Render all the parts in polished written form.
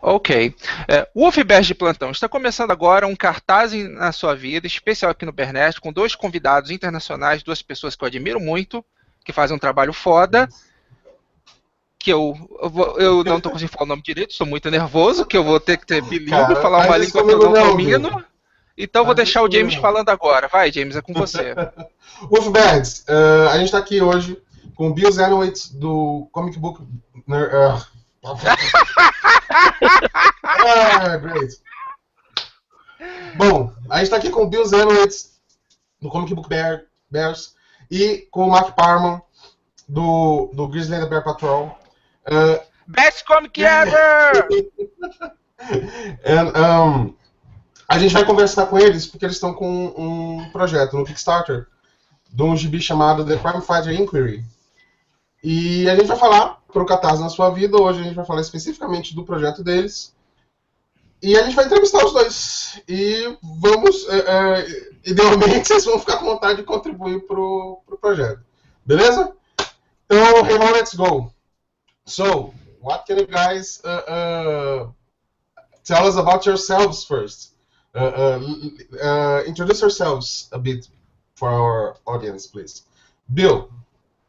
Ok. Wolfberg de plantão. Está começando agora um Catarse na sua vida, especial aqui no Bernest, com dois convidados internacionais, duas pessoas que eu admiro muito, que fazem um trabalho foda, que eu não estou conseguindo falar o nome direito, estou muito nervoso, que eu vou ter que ter bilíngue, Cara, falar uma faz isso língua que eu comigo não não, Bill. domino. Então vou Faz deixar isso o comigo James não. falando agora. Vai, James, é com você. Wolfbergs, a gente tá aqui hoje com o Bill Zanowitz do Comic Book... Great. Bom, a gente tá aqui com o Bill Zanowitz do Comic Book Bears e com o Mark Parmon do Grizzly and the Bear Patrol. Best Comic Ever! A gente vai conversar com eles porque eles estão com um projeto no Kickstarter de um gibi chamado The Crime Fighter Inquiry. E a gente vai falar pro Catarse na sua vida. Hoje a gente vai falar especificamente do projeto deles. E a gente vai entrevistar os dois. E vamos, idealmente, vocês vão ficar com vontade de contribuir pro projeto. Beleza? Então, hey, now let's go. So, what can you guys tell us about yourselves first? Introduce yourselves a bit for our audience, please. Bill.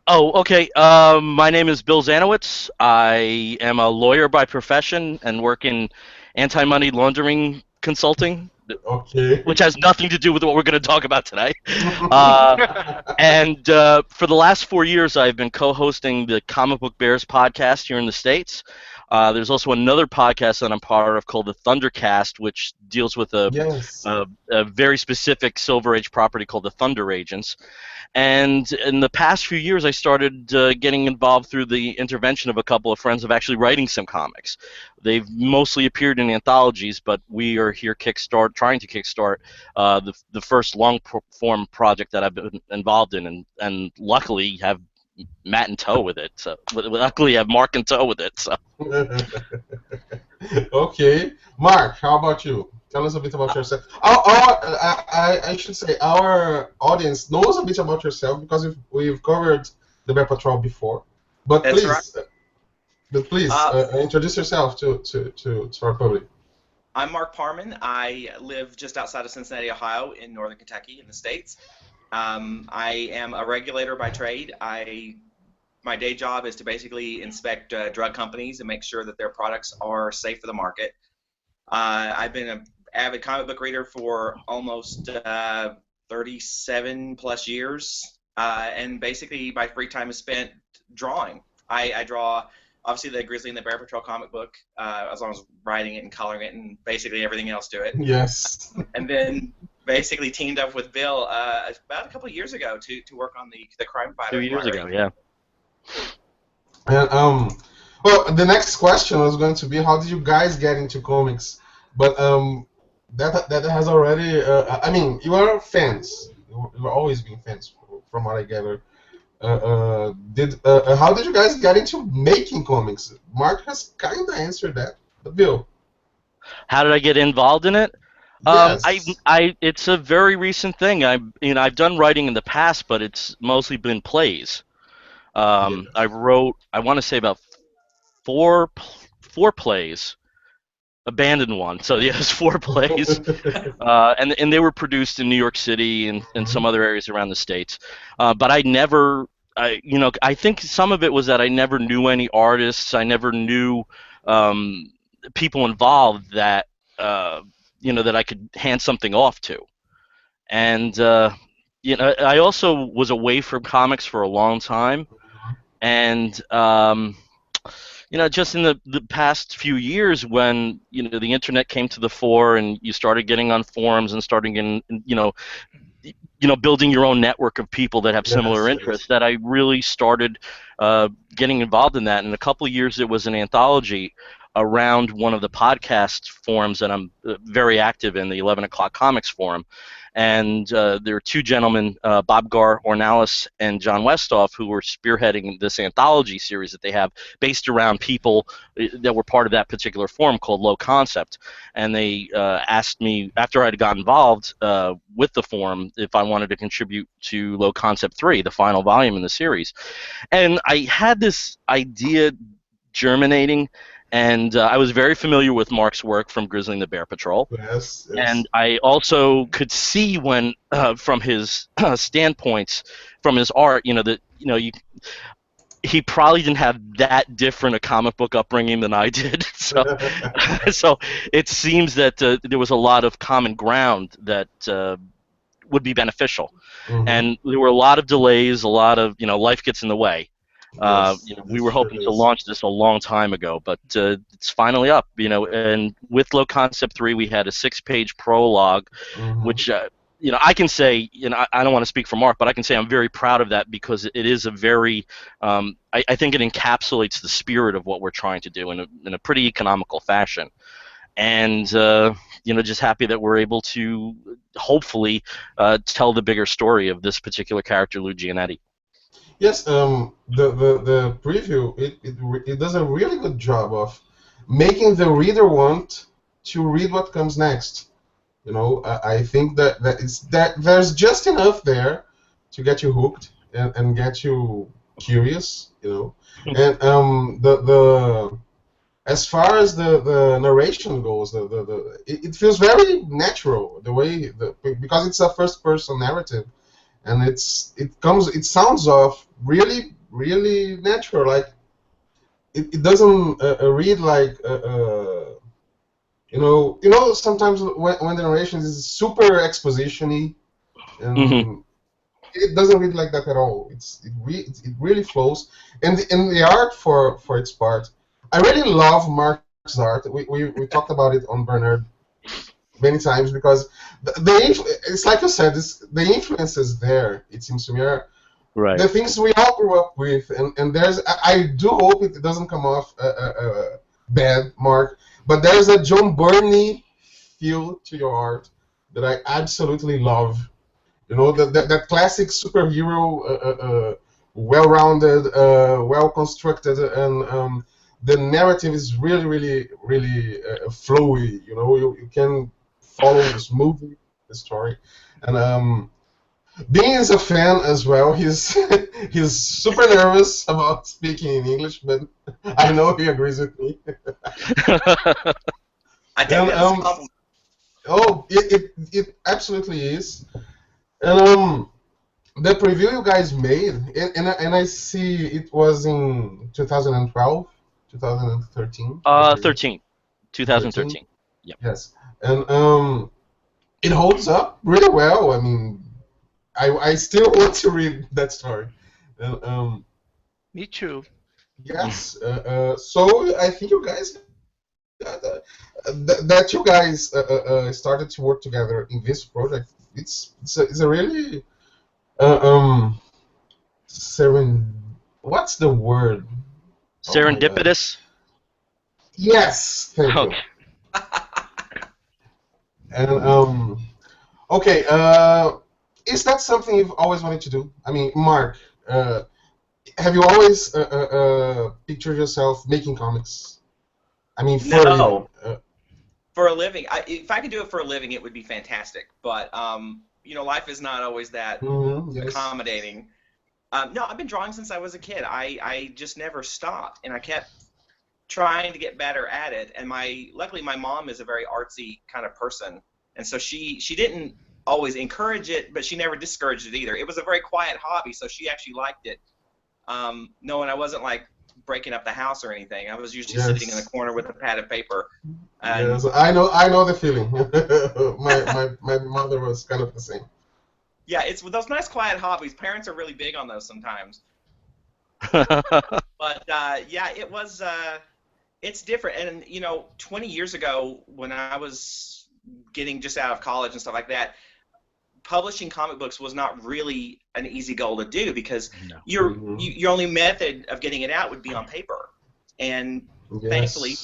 Oh, okay. My name is Bill Zanowitz. I am a lawyer by profession and work in anti-money laundering consulting, Okay. which has nothing to do with what we're going to talk about today. And for the last 4 years, I've been co-hosting the Comic Book Bears podcast here in the States. There's also another podcast that I'm part of called the Thundercast, which deals with a very specific Silver Age property called the Thunder Agents. And in the past few years, I started getting involved through the intervention of a couple of friends of actually writing some comics. They've mostly appeared in anthologies, but we are here trying to kickstart the first long-form project that I've been involved in, and luckily have Matt in tow with it. So luckily, I have Mark in tow with it. So. Okay, Mark, how about you? Tell us a bit about yourself. I should say our audience knows a bit about yourself because we've covered the Bear Patrol before. But That's please, introduce yourself to our public. I'm Mark Parmon. I live just outside of Cincinnati, Ohio, in northern Kentucky, in the States. I am a regulator by trade. My day job is to basically inspect drug companies and make sure that their products are safe for the market. I've been an avid comic book reader for almost 37 plus years, and basically my free time is spent drawing. I draw obviously the Grizzly and the Bear Patrol comic book, as long as writing it and coloring it and basically everything else to it. Yes. And then basically teamed up with Bill about a couple of years ago to work on the Crime Fighter. 2 years ago, yeah. And well, the next question was going to be, how did you guys get into comics? But that has already. I mean, you are fans. You've always been fans, from what I gather. How did you guys get into making comics? Mark has kind of answered that. But Bill, how did I get involved in it? Yes. It's a very recent thing. I've done writing in the past, but it's mostly been plays. I wrote, I want to say about four plays, abandoned one. So yes, 4 plays, and they were produced in New York City and some other areas around the states. But I think some of it was that I never knew any artists. I never knew people involved that that I could hand something off to. And I also was away from comics for a long time, and just in the past few years, when the internet came to the fore and you started getting on forums and starting getting building your own network of people that have similar interests, that I really started getting involved in that. In a couple of years, it was an anthology around one of the podcast forums that I'm very active in, the 11 O'Clock Comics Forum. And there are 2 gentlemen, Bob Ornalis and John Westhoff, who were spearheading this anthology series that they have based around people that were part of that particular forum called Low Concept. And they asked me, after I'd got involved with the forum, if I wanted to contribute to Low Concept 3, the final volume in the series. And I had this idea germinating, And I was very familiar with Mark's work from Grizzly and the Bear Patrol. Yes, yes. And I also could see when, from his standpoints, from his art, that he probably didn't have that different a comic book upbringing than I did. So, so it seems that there was a lot of common ground that would be beneficial. Mhm. And there were a lot of delays, a lot of life gets in the way. Yes, We were hoping to launch this a long time ago, but it's finally up. And with Low Concept 3, we had a 6-page prologue, Mhm. which I can say, I don't want to speak for Mark, but I can say I'm very proud of that because it is a very, I think it encapsulates the spirit of what we're trying to do in a pretty economical fashion. And just happy that we're able to hopefully tell the bigger story of this particular character, Lou Giannetti. Yes, the preview it does a really good job of making the reader want to read what comes next. I think that there's just enough there to get you hooked and get you curious. And the as far as the narration goes, it feels very natural because it's a first person narrative. And it sounds off really, really natural. Like it doesn't read like sometimes when the narration is super exposition-y, and it doesn't read like that at all. It really flows, and the art for its part, I really love Mark's art. We talked about it on Bernard many times because it's like you said, the influence is there. It seems to me Right. the things we all grew up with, and I do hope it doesn't come off bad, Mark, but there's a John Byrne feel to your art that I absolutely love. That classic superhero, well-rounded, well-constructed, and the narrative is really, really, really flowy. You can follow smoothly the story, and Bean is a fan as well. He's super nervous about speaking in English, but I know he agrees with me. I think that's a compliment. Oh, it absolutely is. And the preview you guys made, and I see it was in 2012, 2013. 2013. Yeah. Yes, and it holds up really well. I mean, I still want to read that story. And, Me too. yes. So I think you guys that you guys started to work together in this project. It's a really what's the word? Serendipitous. Yes, thank you. And okay, is that something you've always wanted to do? I mean, Mark, have you always pictured yourself making comics? I mean, for No. For a living, if I could do it for a living, it would be fantastic. But life is not always that yes. accommodating. No, I've been drawing since I was a kid. I just never stopped, and I kept trying to get better at it. And luckily, my mom is a very artsy kind of person, and so she didn't always encourage it, but she never discouraged it either. It was a very quiet hobby, so she actually liked it. Knowing I wasn't like breaking up the house or anything. I was usually sitting in the corner with a pad of paper. Yes, I know the feeling. my mother was kind of the same. Yeah, it's with those nice quiet hobbies. Parents are really big on those sometimes. But yeah, it was. It's different, and 20 years ago when I was getting just out of college and stuff like that, publishing comic books was not really an easy goal to do because your only method of getting it out would be on paper, and thankfully,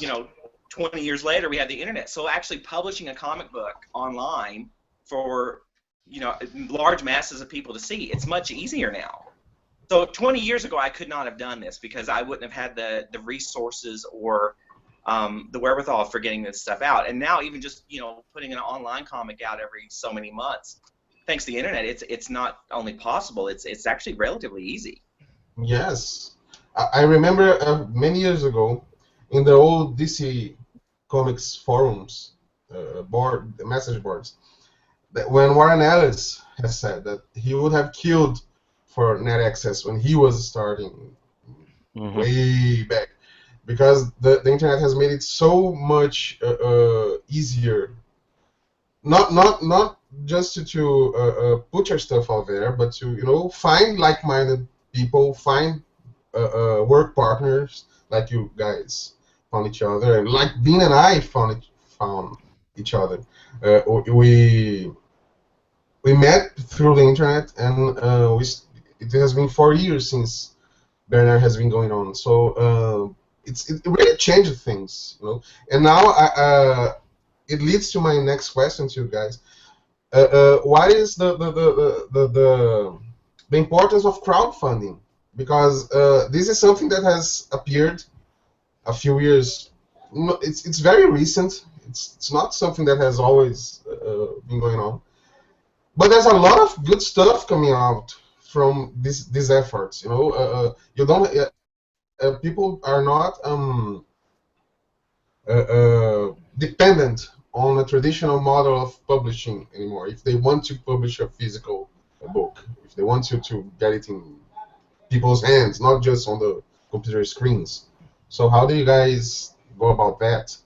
20 years later we have the internet. So actually publishing a comic book online for large masses of people to see, it's much easier now. So 20 years ago I could not have done this because I wouldn't have had the resources or the wherewithal for getting this stuff out. And now even just putting an online comic out every so many months, thanks to the internet, it's not only possible, it's actually relatively easy. Yes, I remember many years ago in the old DC Comics forums, message boards, that when Warren Ellis has said that he would have killed for net access when he was starting way back, because the internet has made it so much easier. Not just to put your stuff out there, but to find like-minded people, find work partners like you guys found each other, and like Bean and I found each other. We met through the internet, and it has been 4 years since Bernard has been going on. So it really changed things. And now it leads to my next question to you guys. What is the importance of crowdfunding? Because this is something that has appeared a few years. It's very recent. It's not something that has always been going on. But there's a lot of good stuff coming out from these efforts. You don't. People are not dependent on a traditional model of publishing anymore. If they want to publish a physical book, if they want to get it in people's hands, not just on the computer screens. So how do you guys go about that?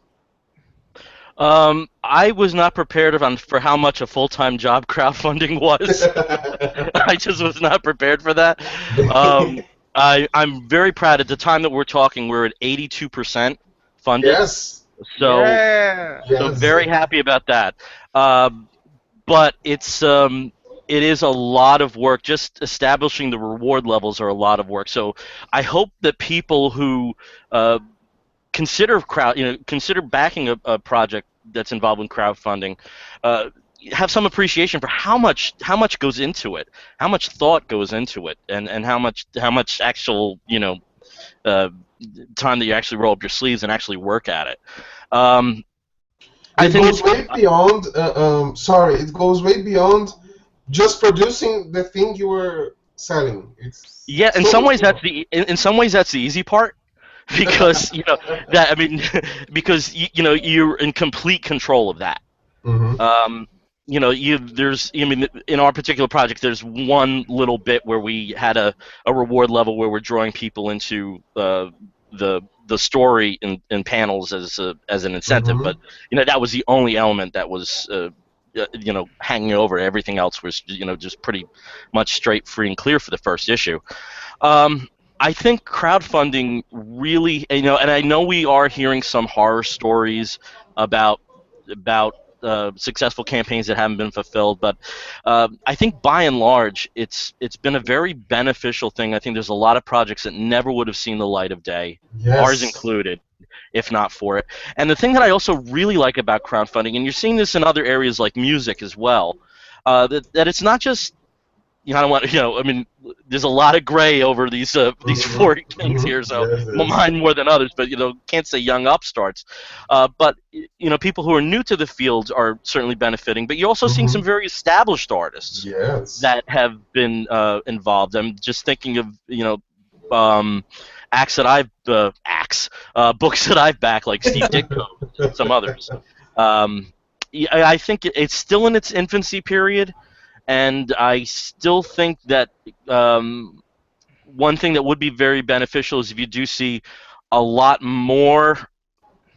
I was not prepared for how much a full-time job crowdfunding was. I just was not prepared for that. I'm very proud. At the time that we're talking, we're at 82% funded. Yes. So, Yeah. so very happy about that. But it is a lot of work. Just establishing the reward levels are a lot of work. So I hope that people who consider backing a project that's involved in crowdfunding have some appreciation for how much goes into it, how much thought goes into it, and how much actual time that you actually roll up your sleeves and actually work at it. It goes way beyond. It goes way beyond just producing the thing you were selling. In some ways that's the easy part. Because because you're in complete control of that. Mm-hmm. In our particular project, there's one little bit where we had a reward level where we're drawing people into the story in panels as an incentive, but that was the only element that was hanging over. Everything else was just pretty much straight, free, and clear for the first issue. I think crowdfunding really, and I know we are hearing some horror stories about successful campaigns that haven't been fulfilled, but I think by and large, it's been a very beneficial thing. I think there's a lot of projects that never would have seen the light of day, ours included, if not for it. And the thing that I also really like about crowdfunding, and you're seeing this in other areas like music as well, that it's not just I don't want there's a lot of gray over these four things here, so mine more than others, but can't say young upstarts. But people who are new to the field are certainly benefiting, but you're also seeing some very established artists that have been involved. I'm just thinking of books that I've backed, like Steve Ditko, some others. I think it's still in its infancy period. And I still think that one thing that would be very beneficial is if you do see a lot more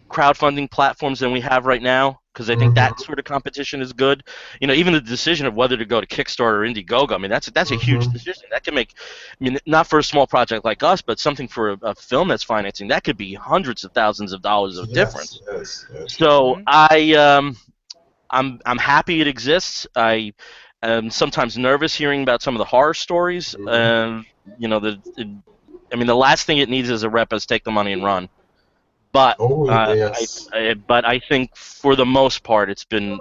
crowdfunding platforms than we have right now, because I think that sort of competition is good. Even the decision of whether to go to Kickstarter or Indiegogo, that's a huge decision. That can make, not for a small project like us, but something for a film that's financing, that could be hundreds of thousands of dollars of difference. Yes. So I'm happy it exists. I'm sometimes nervous hearing about some of the horror stories. The last thing it needs is a rep is take the money and run. But I think for the most part, it's been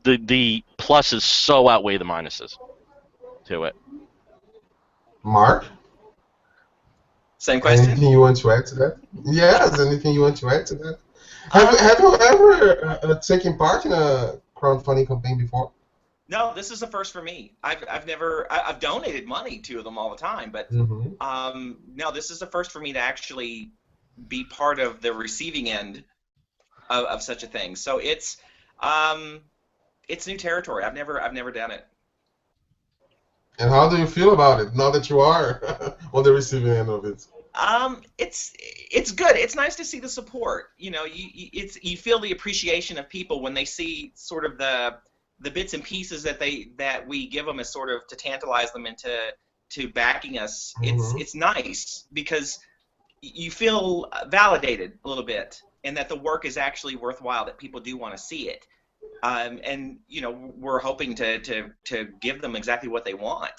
the pluses so outweigh the minuses to it. Mark? Same question. Anything you want to add to that? Yes, anything you want to add to that? Have you ever taken part in a crowdfunding campaign before? No, this is the first for me. I've donated money to them all the time, but no, this is the first for me to actually be part of the receiving end of such a thing. So it's new territory. I've never done it. And how do you feel about it now that you are on the receiving end of it? It's good. It's nice to see the support. You know, you feel the appreciation of people when they see sort of the bits and pieces that we give them as sort of to tantalize them into backing us. It's nice because you feel validated a little bit, and that the work is actually worthwhile, that people do want to see it. And you know, we're hoping to give them exactly what they want.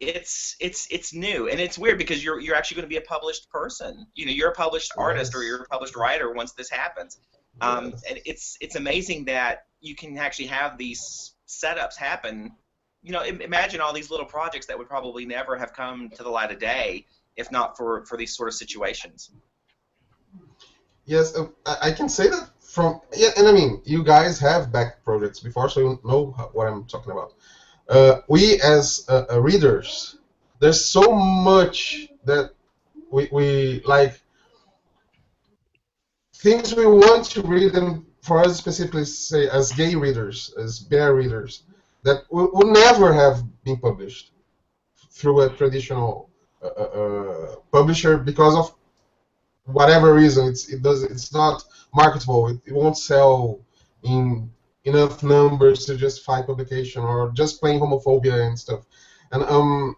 It's new, and it's weird because you're actually going to be a published person. You know, you're a published artist, or you're a published writer once this happens. And it's amazing that you can actually have these setups happen. You know, imagine all these little projects that would probably never have come to the light of day if not for these sort of situations. Yes, I can say that and I mean, you guys have backed projects before, so you know what I'm talking about. We as readers, there's so much that we like, things we want to read, and for us specifically, say as gay readers, as bear readers, that would never have been published through a traditional publisher because of whatever reason. It's not marketable. It won't sell in enough numbers to justify publication, or just plain homophobia and stuff. And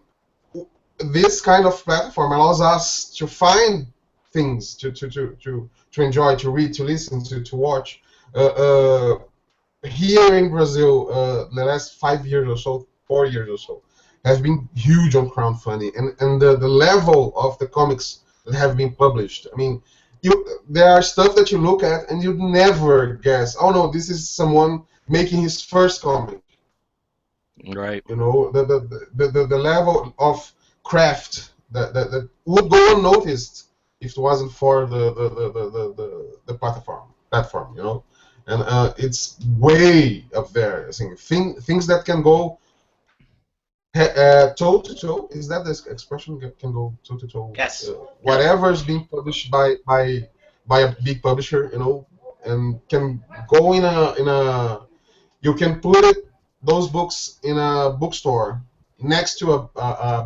this kind of platform allows us to find things to enjoy, to read, to listen to watch. Here in Brazil, the last 5 years or so, 4 years or so, have been huge on crowdfunding, and the level of the comics that have been published. I mean, there are stuff that you look at and you'd never guess, oh no, this is someone making his first comic. Right. You know, the level of craft that would go unnoticed if it wasn't for the platform, you know. And it's way up there. I think things that can go toe to toe. Is that the expression? Can go toe to toe. Yes. Whatever is being published by a big publisher, you know, and can go in a. You can put those books in a bookstore next to a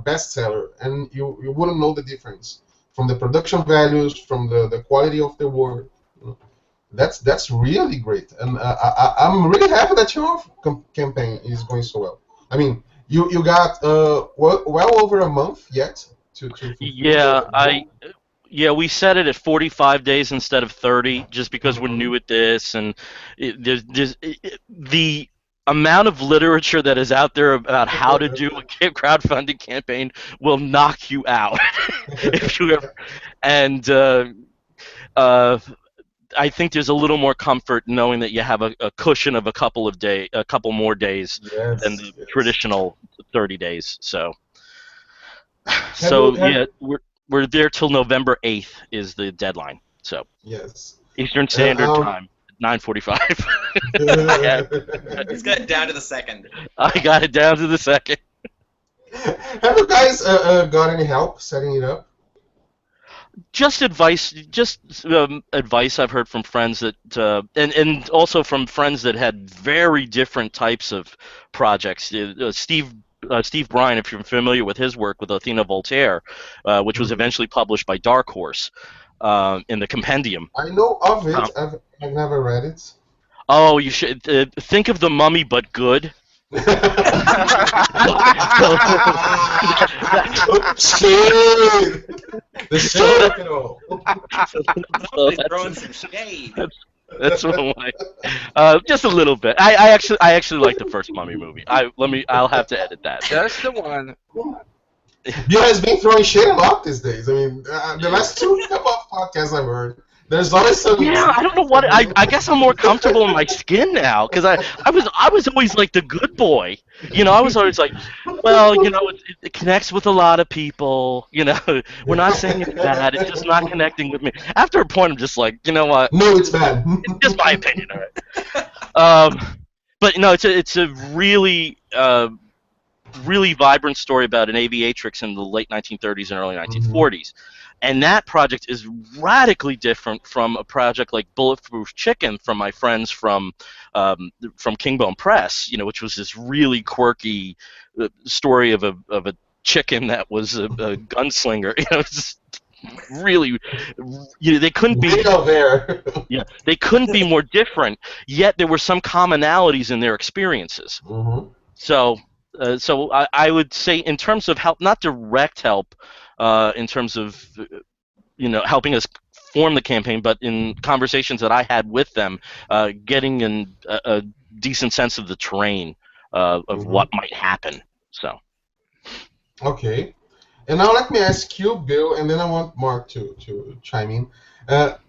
bestseller, and you wouldn't know the difference from the production values, from the quality of the work. You know. That's really great, and I'm really happy that your campaign is going so well. I mean, you got well over a month yet to yeah, we set it at 45 days instead of 30, just because we're new at this, and the amount of literature that is out there about how to do a crowdfunding campaign will knock you out if you ever. And I think there's a little more comfort knowing that you have a cushion of a couple more days than the traditional 30 days. So yeah, we're there till November 8th is the deadline. So yes, Eastern Standard Time, 9:45. It's got it down to the second. I got it down to the second. Have you guys got any help setting it up? Just advice I've heard from friends that, and also from friends that had very different types of projects. Steve Bryan, if you're familiar with his work with Athena Voltaire, which was eventually published by Dark Horse in the Compendium. I know of it. I've never read it. Oh, you should think of The Mummy, but good. Shit! The shade. Somebody's throwing some shade. That's one of my. Just a little bit. I actually like the first Mummy movie. I'll have to edit that. That's the one. You guys been throwing shade a lot these days. I mean, the last two couple of podcasts I've heard, there's always some. Yeah, I don't know what. I guess I'm more comfortable in my skin now, because I was always like the good boy. You know, I was always like, well, you know, it connects with a lot of people. You know, we're not saying it's bad. It's just not connecting with me. After a point, I'm just like, you know what? No, it's bad. It's just my opinion, all right? But no, it's a really really vibrant story about an aviatrix in the late 1930s and early 1940s. And that project is radically different from a project like Bulletproof Chicken from my friends from Kingbone Press, which was this really quirky story of a chicken that was a gunslinger. It's really, they couldn't be. There. Yeah, they couldn't be more different. Yet there were some commonalities in their experiences. Mm-hmm. So I would say in terms of help, not direct help, in terms of helping us form the campaign, but in conversations that I had with them, getting a decent sense of the terrain of what might happen. So. Okay. And now let me ask you, Bill, and then I want Mark to chime in. What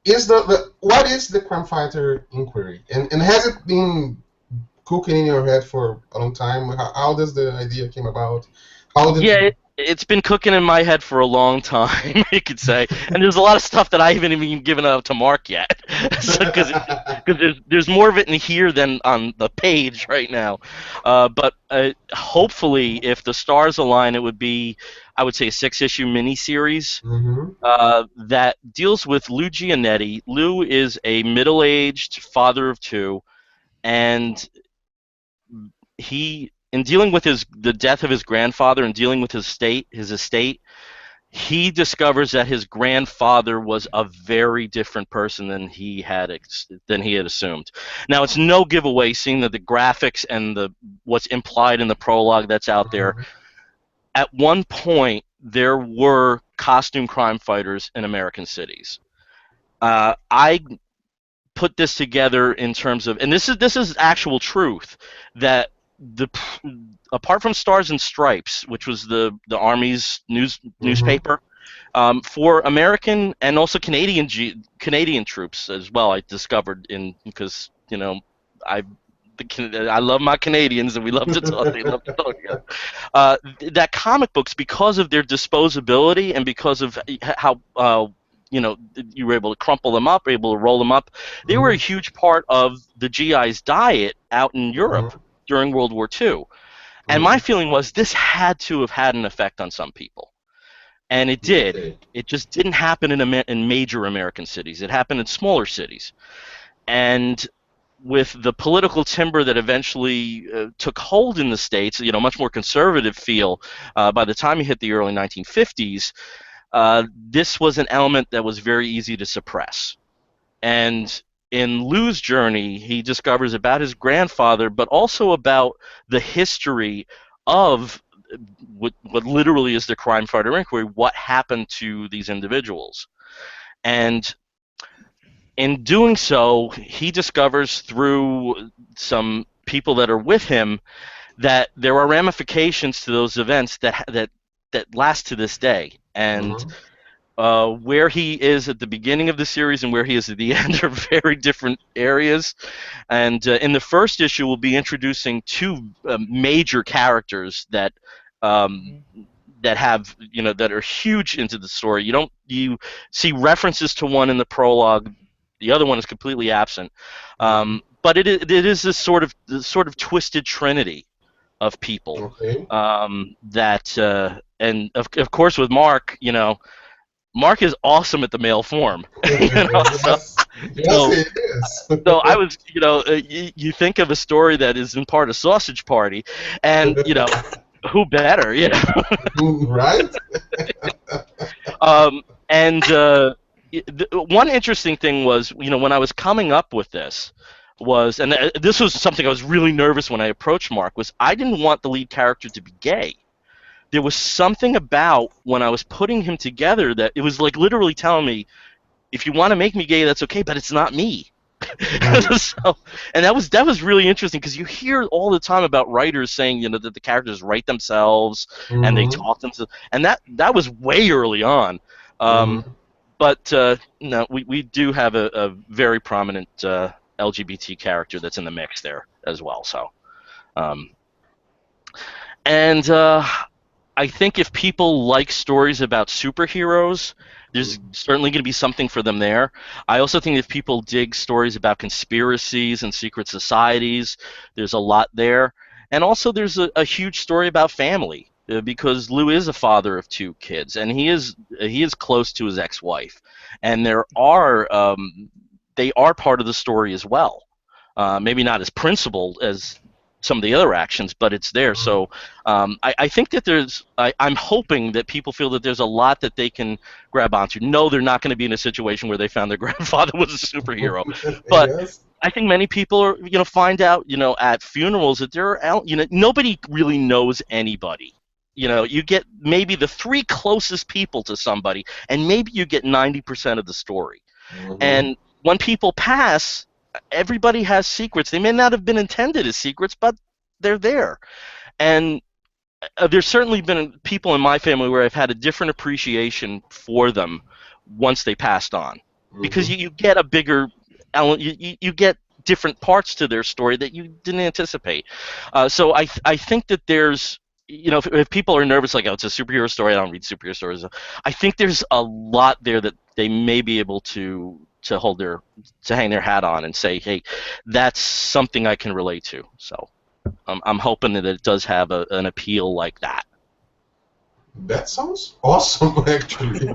is the crime fighter inquiry, and has it been cooking in your head for a long time? How does the idea came about? It's been cooking in my head for a long time, you could say. And there's a lot of stuff that I haven't even given out to Mark yet, because there's more of it in here than on the page right now. But hopefully, if the stars align, it would be, I would say, a 6-issue miniseries that deals with Lou Giannetti. Lou is a middle-aged father of 2, and in dealing with the death of his grandfather and dealing with his estate, he discovers that his grandfather was a very different person than he had assumed. Now, it's no giveaway, seeing that the graphics and what's implied in the prologue that's out there. At one point, there were costume crime fighters in American cities. I put this together in terms of, and this is actual truth, that apart from Stars and Stripes, which was the Army's newspaper, for American and also Canadian troops as well, I discovered because I love my Canadians, and we love to talk. They love to talk together. That comic books, because of their disposability and because of how you were able to crumple them up, able to roll them up, they were a huge part of the GI's diet out in Europe during World War II. And my feeling was this had to have had an effect on some people. And it did. It just didn't happen in major American cities. It happened in smaller cities. And with the political timber that eventually took hold in the States, much more conservative feel, by the time you hit the early 1950s, this was an element that was very easy to suppress. And in Lou's journey, he discovers about his grandfather, but also about the history of what literally is the crime fighter inquiry, what happened to these individuals. And in doing so, he discovers through some people that are with him that there are ramifications to those events that last to this day. And where he is at the beginning of the series and where he is at the end are very different areas. And in the first issue, we'll be introducing 2 major characters that have that are huge into the story. You see references to one in the prologue, the other one is completely absent. But it is this sort of twisted trinity of people that and of course with Mark, Mark is awesome at the male form. Yes, it is. So I was, you think of a story that is in part a sausage party, and who better, Right. One interesting thing was, when I was coming up with this, and this was something I was really nervous when I approached Mark, was I didn't want the lead character to be gay. There was something about when I was putting him together that it was like literally telling me, if you want to make me gay, that's okay, but it's not me. And that was really interesting, because you hear all the time about writers saying that the characters write themselves and they talk themselves, and that was way early on. But no, we do have a very prominent LGBT character that's in the mix there as well. So, I think if people like stories about superheroes, there's certainly going to be something for them there. I also think if people dig stories about conspiracies and secret societies, there's a lot there. And also there's a huge story about family. because Lou is a father of 2 kids, and he is close to his ex-wife, and they are part of the story as well. Maybe not as principal as some of the other actions, but it's there. So I think that I'm hoping that people feel that there's a lot that they can grab onto. No, they're not going to be in a situation where they found their grandfather was a superhero, but Yes. I think many people are, find out, at funerals that nobody really knows anybody. You get maybe the 3 closest people to somebody, and maybe you get 90% of the story. And when people pass, everybody has secrets. They may not have been intended as secrets, but they're there. And there's certainly been people in my family where I've had a different appreciation for them once they passed on, because you get a bigger element, you get different parts to their story that you didn't anticipate. So I think that there's, if people are nervous, like, oh, it's a superhero story, I don't read superhero stories, I think there's a lot there that they may be able to hang their hat on and say, hey, that's something I can relate to. So I'm hoping that it does have an appeal like that. That sounds awesome, actually.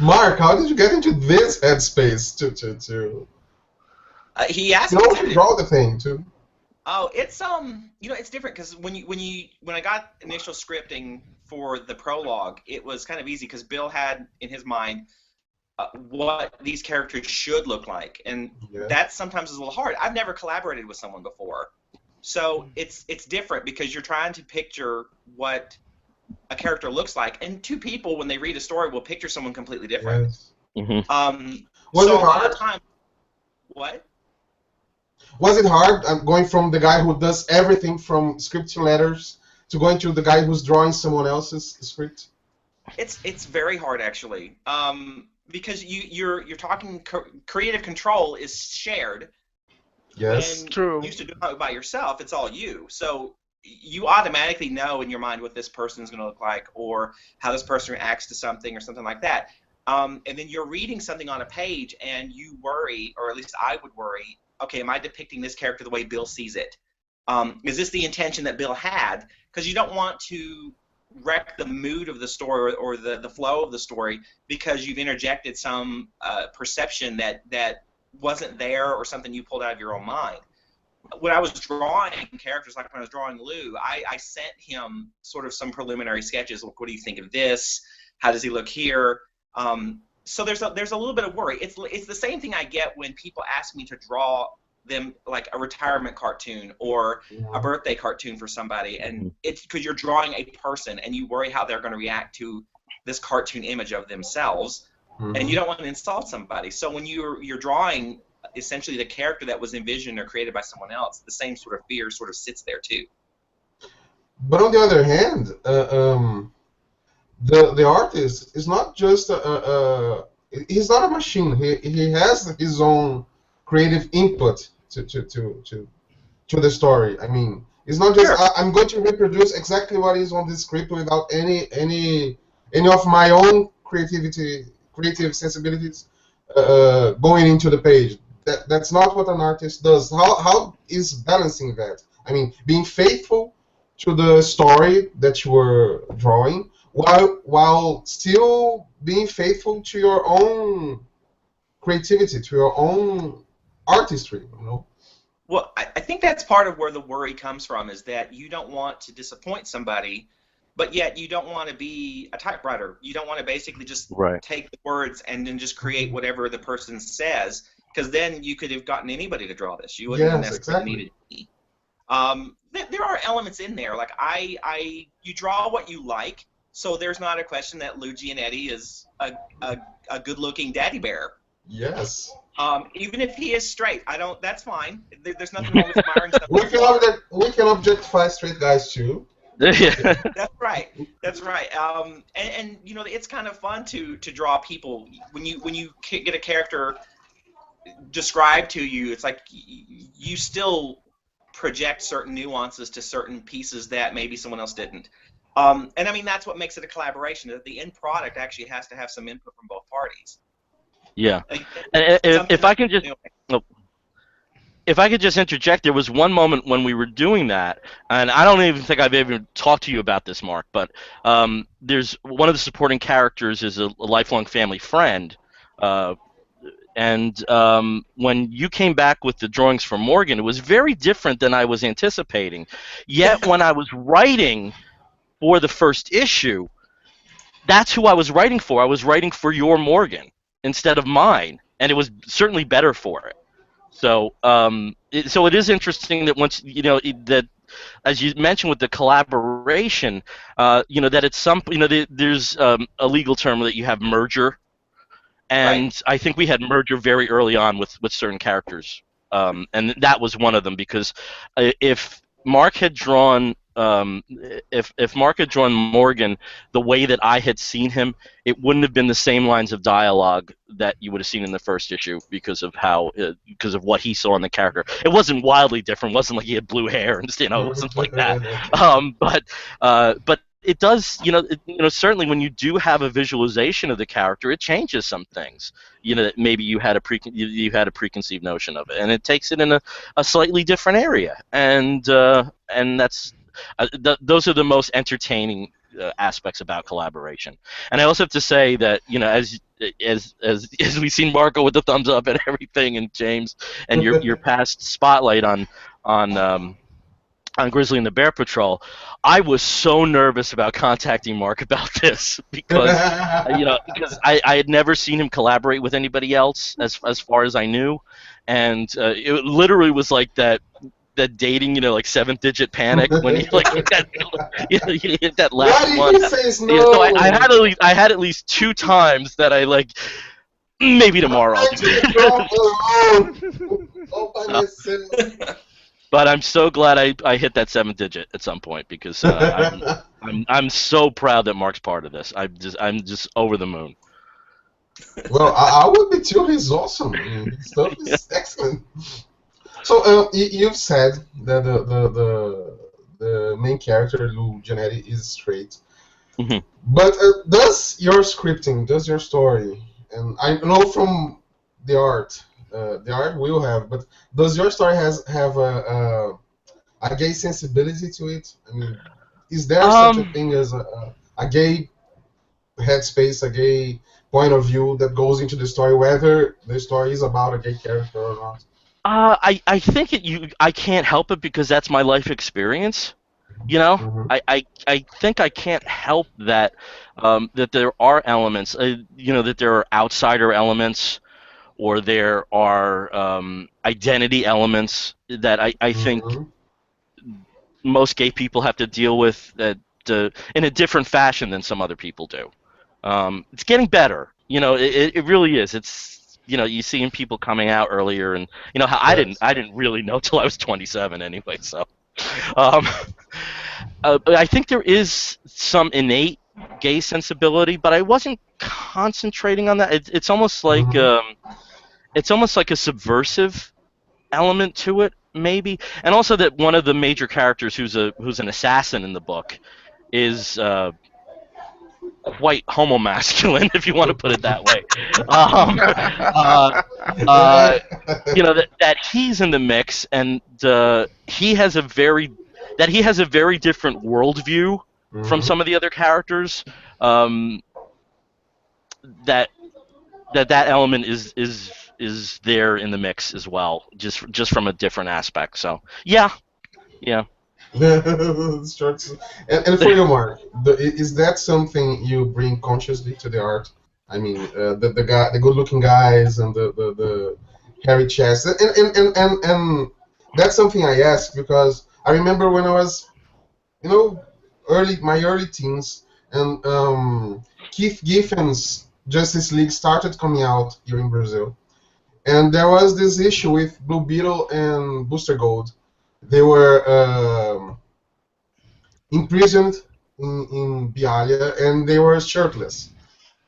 Mark, how did you get into this headspace to he asked you me know, to to draw the thing too? Oh, it's it's different because when I got initial scripting for the prologue, it was kind of easy because Bill had in his mind what these characters should look like, and that sometimes is a little hard. I've never collaborated with someone before, so it's different because you're trying to picture what a character looks like, and 2 people when they read a story will picture someone completely different. Yes. Was it a lot hard? of time. What? Was it hard going from the guy who does everything from script to letters to going to the guy who's drawing someone else's script? It's very hard actually, because you're talking creative control is shared. Yes, and true. You used to do it by yourself. It's all you, so you automatically know in your mind what this person is going to look like or how this person reacts to something or something like that. And then you're reading something on a page and you worry, or at least I would worry, okay, am I depicting this character the way Bill sees it? Is this the intention that Bill had? Because you don't want to wreck the mood of the story or the flow of the story because you've interjected some perception that wasn't there or something you pulled out of your own mind. When I was drawing characters, like when I was drawing Lou, I sent him sort of some preliminary sketches. Like, what do you think of this? How does he look here? So there's a little bit of worry. It's the same thing I get when people ask me to draw them like a retirement cartoon or a birthday cartoon for somebody, and it's because you're drawing a person and you worry how they're going to react to this cartoon image of themselves, and you don't want to insult somebody. So when you're drawing essentially the character that was envisioned or created by someone else, the same sort of fear sort of sits there too. But on the other hand, the artist is not just he's not a machine. He has his own creative input to the story. I mean, it's not just I'm going to reproduce exactly what is on the script without any of my own creative sensibilities going into the page. That's not what an artist does. How is balancing that? I mean, being faithful to the story that you were drawing, while still being faithful to your own creativity, to your own artistry, you know? Well, I think that's part of where the worry comes from, is that you don't want to disappoint somebody, but yet you don't want to be a typewriter. You don't want to basically just take the words and then just create whatever the person says, because then you could have gotten anybody to draw this. You wouldn't necessarily need it. There are elements in there, like you draw what you like, so there's not a question that Lou Gianetti is a good-looking daddy bear. Yes. Even if he is straight, that's fine. There's nothing wrong with admiring stuff. We can objectify straight guys too. That's right. That's right. And you know, it's kind of fun to draw people when you get a character described to you. It's like you still project certain nuances to certain pieces that maybe someone else didn't. And I mean, that's what makes it a collaboration. That the end product actually has to have some input from both parties. Yeah. And if I can just if I could just interject, there was one moment when we were doing that, and I don't even think I've ever talked to you about this, Mark, but there's one of the supporting characters is a lifelong family friend, and when you came back with the drawings for Morgan, it was very different than I was anticipating. Yet when I was writing for the first issue, that's who I was writing for. I was writing for your Morgan instead of mine, and it was certainly better for it. So, so it is interesting that once that, as you mentioned with the collaboration, that it's some there's a legal term that you have merger, and Right. I think we had merger very early on with certain characters, and that was one of them because if Mark had drawn if Mark had drawn Morgan the way that I had seen him, it wouldn't have been the same lines of dialogue that you would have seen in the first issue because of because of what he saw in the character. It wasn't wildly different. It wasn't like he had blue hair and it wasn't like that. But it does, certainly when you do have a visualization of the character, it changes some things. That maybe you had a preconceived notion of it, and it takes it in a slightly different area, and that's those are the most entertaining aspects about collaboration. And I also have to say that as we've seen Marco with the thumbs up and everything, and James and your past spotlight on Grizzly and the Bear Patrol, I was so nervous about contacting Mark about this because because I had never seen him collaborate with anybody else as far as I knew, and it literally was like that dating, like 7th-digit panic when you like hit that last Why one. did he say no? So I had at least 2 times that I like maybe tomorrow I'll do it. All by myself. But I'm so glad I hit that 7th digit at some point because I'm so proud that Mark's part of this. I'm just over the moon. Well, I would be too. He's awesome. I mean, his stuff is excellent. So you've said that the main character, Lou Giannetti, is straight. Mm-hmm. But does your scripting, does your story, and I know from the art will have, but does your story have a gay sensibility to it? I mean, is there such a thing as a gay headspace, a gay point of view that goes into the story, whether the story is about a gay character or not? I think I can't help it because that's my life experience. Mm-hmm. I think I can't help that that there are elements, that there are outsider elements, or there are identity elements that I think most gay people have to deal with that in a different fashion than some other people do. It's getting better. It really is. It's you see people coming out earlier, and how I didn't really know till I was 27 anyway. So, I think there is some innate gay sensibility, but I wasn't concentrating on that. It's almost like a subversive element to it, maybe, and also that one of the major characters, who's an assassin in the book, is quite homomasculine, if you want to put it that way. That he's in the mix, and he has a very different worldview from some of the other characters. That element is there in the mix as well, just from a different aspect. So yeah. And for you, Mark, is that something you bring consciously to the art? I mean, the good-looking guys and the hairy chest, and that's something I ask because I remember when I was, my early teens, and Keith Giffen's Justice League started coming out here in Brazil, and there was this issue with Blue Beetle and Booster Gold. They were imprisoned in Bialya, and they were shirtless.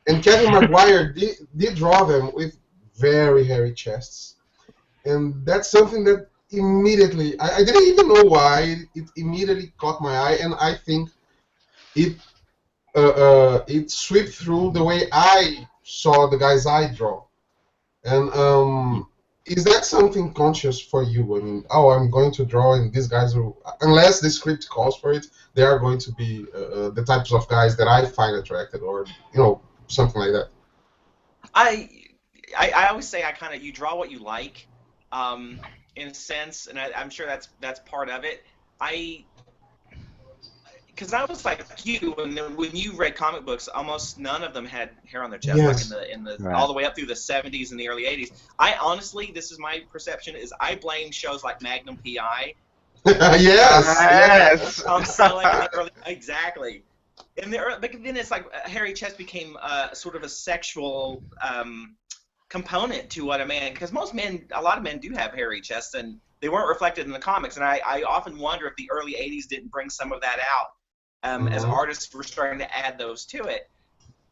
And Kevin Maguire did draw them with very hairy chests. And that's something that immediately, I didn't even know why, it immediately caught my eye, and I think it swept through the way I saw the guys I draw. And is that something conscious for you? I mean, oh, I'm going to draw, and these guys will, unless the script calls for it, they are going to be the types of guys that I find attracted, or something like that. I always say you draw what you like, in a sense, and I'm sure that's part of it. Because I was like you, when you read comic books, almost none of them had hair on their chest, Yes. like in the Right. all the way up through the 70s and the early 80s. I honestly, this is my perception, is I blame shows like Magnum PI. Yes. Exactly. But then it's like hairy chest became sort of a sexual component to what a man, because a lot of men do have hairy chests, and they weren't reflected in the comics. And I often wonder if the early 80s didn't bring some of that out. As artists were starting to add those to it.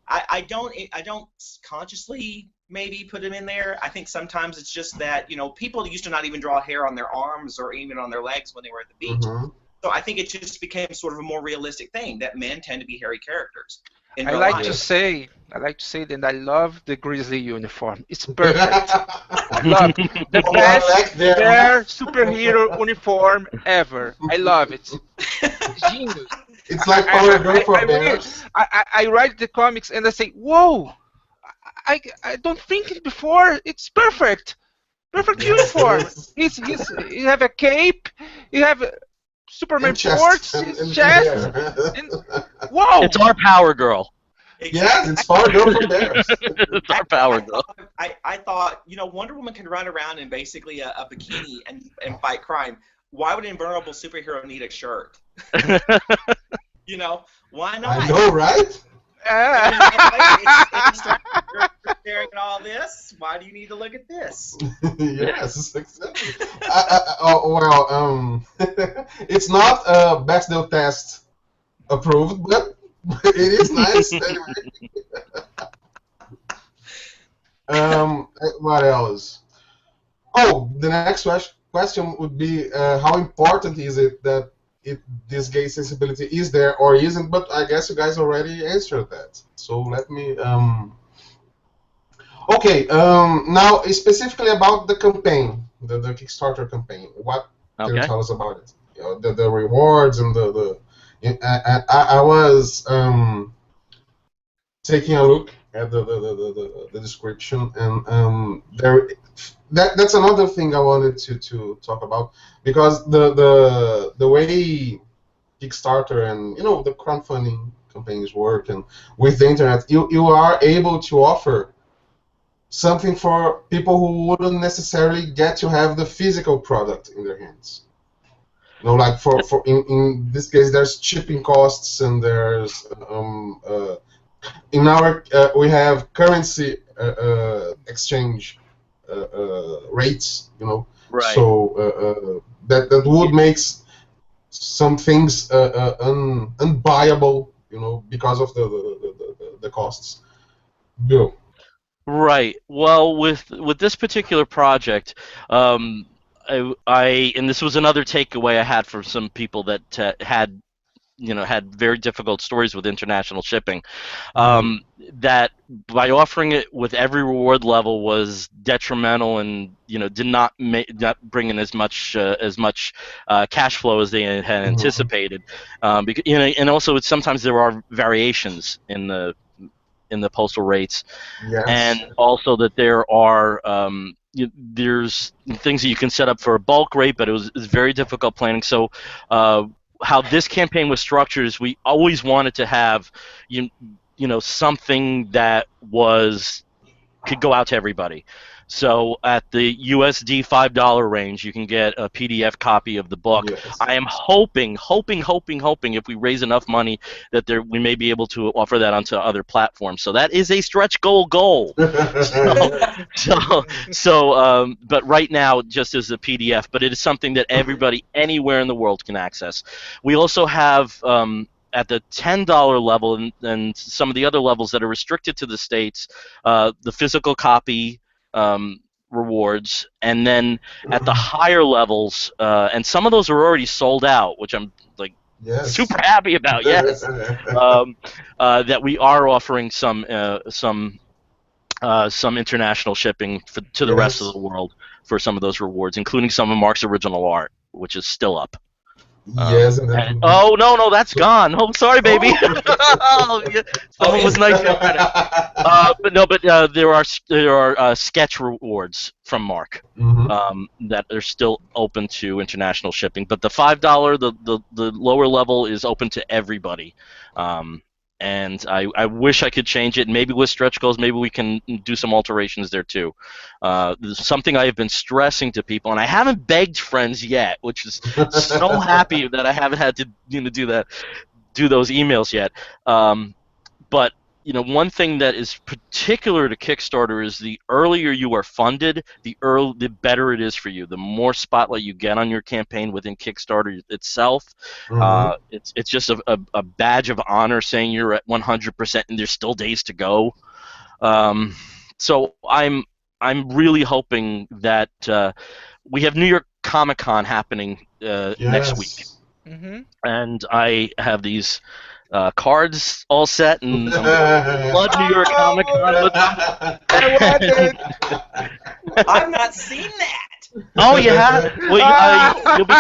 I don't consciously maybe put them in there. I think sometimes it's just that, people used to not even draw hair on their arms or even on their legs when they were at the beach. So I think it just became sort of a more realistic thing that men tend to be hairy characters. I like to say that I love the Grizzly uniform. It's perfect. I love the best their superhero uniform ever. I love it. It's genius. It's like Power Girl for bears. I write the comics and I say, whoa, I don't think it before. It's perfect. Perfect uniform. You have a cape. You have Superman shorts, his chest. Whoa! It's our Power Girl. Yes, it's Power Girl for bears. It's our Power Girl. I thought, Wonder Woman can run around in basically a bikini and fight crime. Why would an invulnerable superhero need a shirt? Why not? I know, right? You're staring at all this. Why do you need to look at this? Yes, exactly. It's not Bechdel test approved, but it is nice anyway. What else? Oh, the next question would be how important is it that this gay sensibility is there or isn't? But I guess you guys already answered that. So let me. Okay. Now specifically about the campaign, the Kickstarter campaign. What can you tell us about it? The rewards and the. I was taking a look at the description, and that's another thing I wanted to talk about, because the way Kickstarter and the crowdfunding campaigns work, and with the internet, you are able to offer something for people who wouldn't necessarily get to have the physical product in their hands. Like in this case, there's shipping costs, and there's in our we have currency exchange rates, Right. So that would make some things unbuyable, because of the costs. Bill. Right. Well, with this particular project, and this was another takeaway I had from some people that had very difficult stories with international shipping, that by offering it with every reward level was detrimental, and did not bring in as much cash flow as they had anticipated, and also sometimes there are variations in the postal rates. Yes. And also that there are there's things that you can set up for a bulk rate, but it's very difficult planning. So how this campaign was structured is we always wanted to have something that could go out to everybody. So at the USD $5 range, you can get a PDF copy of the book. Yes. I am hoping if we raise enough money that we may be able to offer that onto other platforms. So that is a stretch goal. But right now, just as a PDF. But it is something that everybody anywhere in the world can access. We also have at the $10 level and some of the other levels that are restricted to the States, the physical copy rewards, and then at the higher levels, and some of those are already sold out, which I'm super happy about. Yes, that we are offering some some international shipping to the rest of the world for some of those rewards, including some of Mark's original art, which is still up. Yes, oh no, that's gone. Oh, sorry, baby. Oh, yeah. Someone was nice yesterday. But there are sketch rewards from Mark that are still open to international shipping. But the $5, the lower level is open to everybody. And I wish I could change it. Maybe with stretch goals, maybe we can do some alterations there too. Something I have been stressing to people, and I haven't begged friends yet, which is so happy that I haven't had to do those emails yet. But one thing that is particular to Kickstarter is the earlier you are funded, the better it is for you. The more spotlight you get on your campaign within Kickstarter itself, it's just a badge of honor saying you're at 100% and there's still days to go. So I'm really hoping that we have New York Comic Con happening next week, and I have these cards all set, and blood New York Comic Con with them. I've not seen that. Oh, you have? Well, you'll be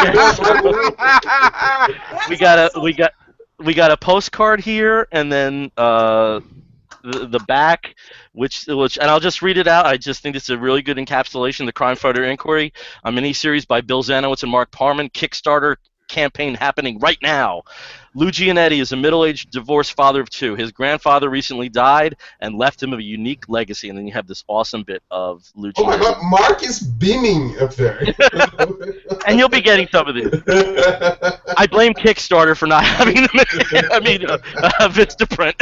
we got a postcard here, and then the back, which and I'll just read it out. I just think it's a really good encapsulation. The Crime Fighter Inquiry, a miniseries by Bill Zanowitz and Mark Parmon, Kickstarter campaign happening right now. Lou Giannetti is a middle-aged divorced father of two. His grandfather recently died and left him a unique legacy. And then you have this awesome bit of Lou Giannetti. Oh my God, Mark is beaming up there. And you'll be getting some of these. I blame Kickstarter for not having them. Vistaprint.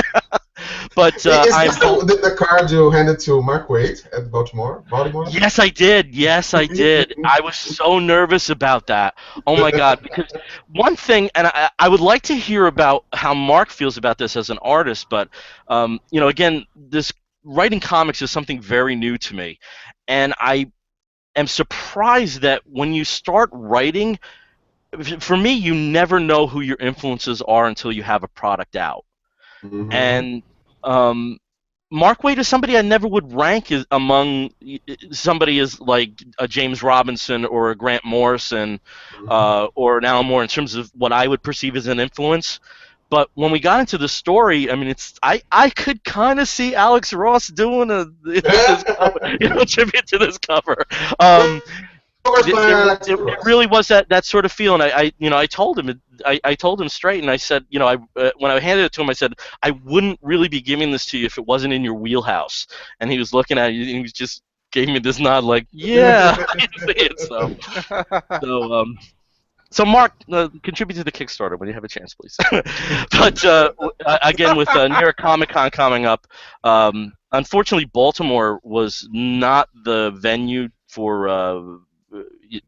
But is this the card you handed to Mark Waid at Baltimore? Yes, I did. I was so nervous about that. Oh my God! Because one thing, and I would like to hear about how Mark feels about this as an artist. But again, this writing comics is something very new to me, and I am surprised that when you start writing, for me, you never know who your influences are until you have a product out. And Mark Waid is somebody I never would rank among somebody as like a James Robinson or a Grant Morrison or an Alan Moore in terms of what I would perceive as an influence. But when we got into the story, I mean, I could kind of see Alex Ross doing a tribute to this cover. It really was that sort of feel, and I told him straight, and I said, when I handed it to him, I said, I wouldn't really be giving this to you if it wasn't in your wheelhouse. And he was looking at it, and he was just gave me this nod, like, yeah, I see it. So Mark, contribute to the Kickstarter when you have a chance, please. But again, with New York Comic Con coming up, unfortunately, Baltimore was not the venue for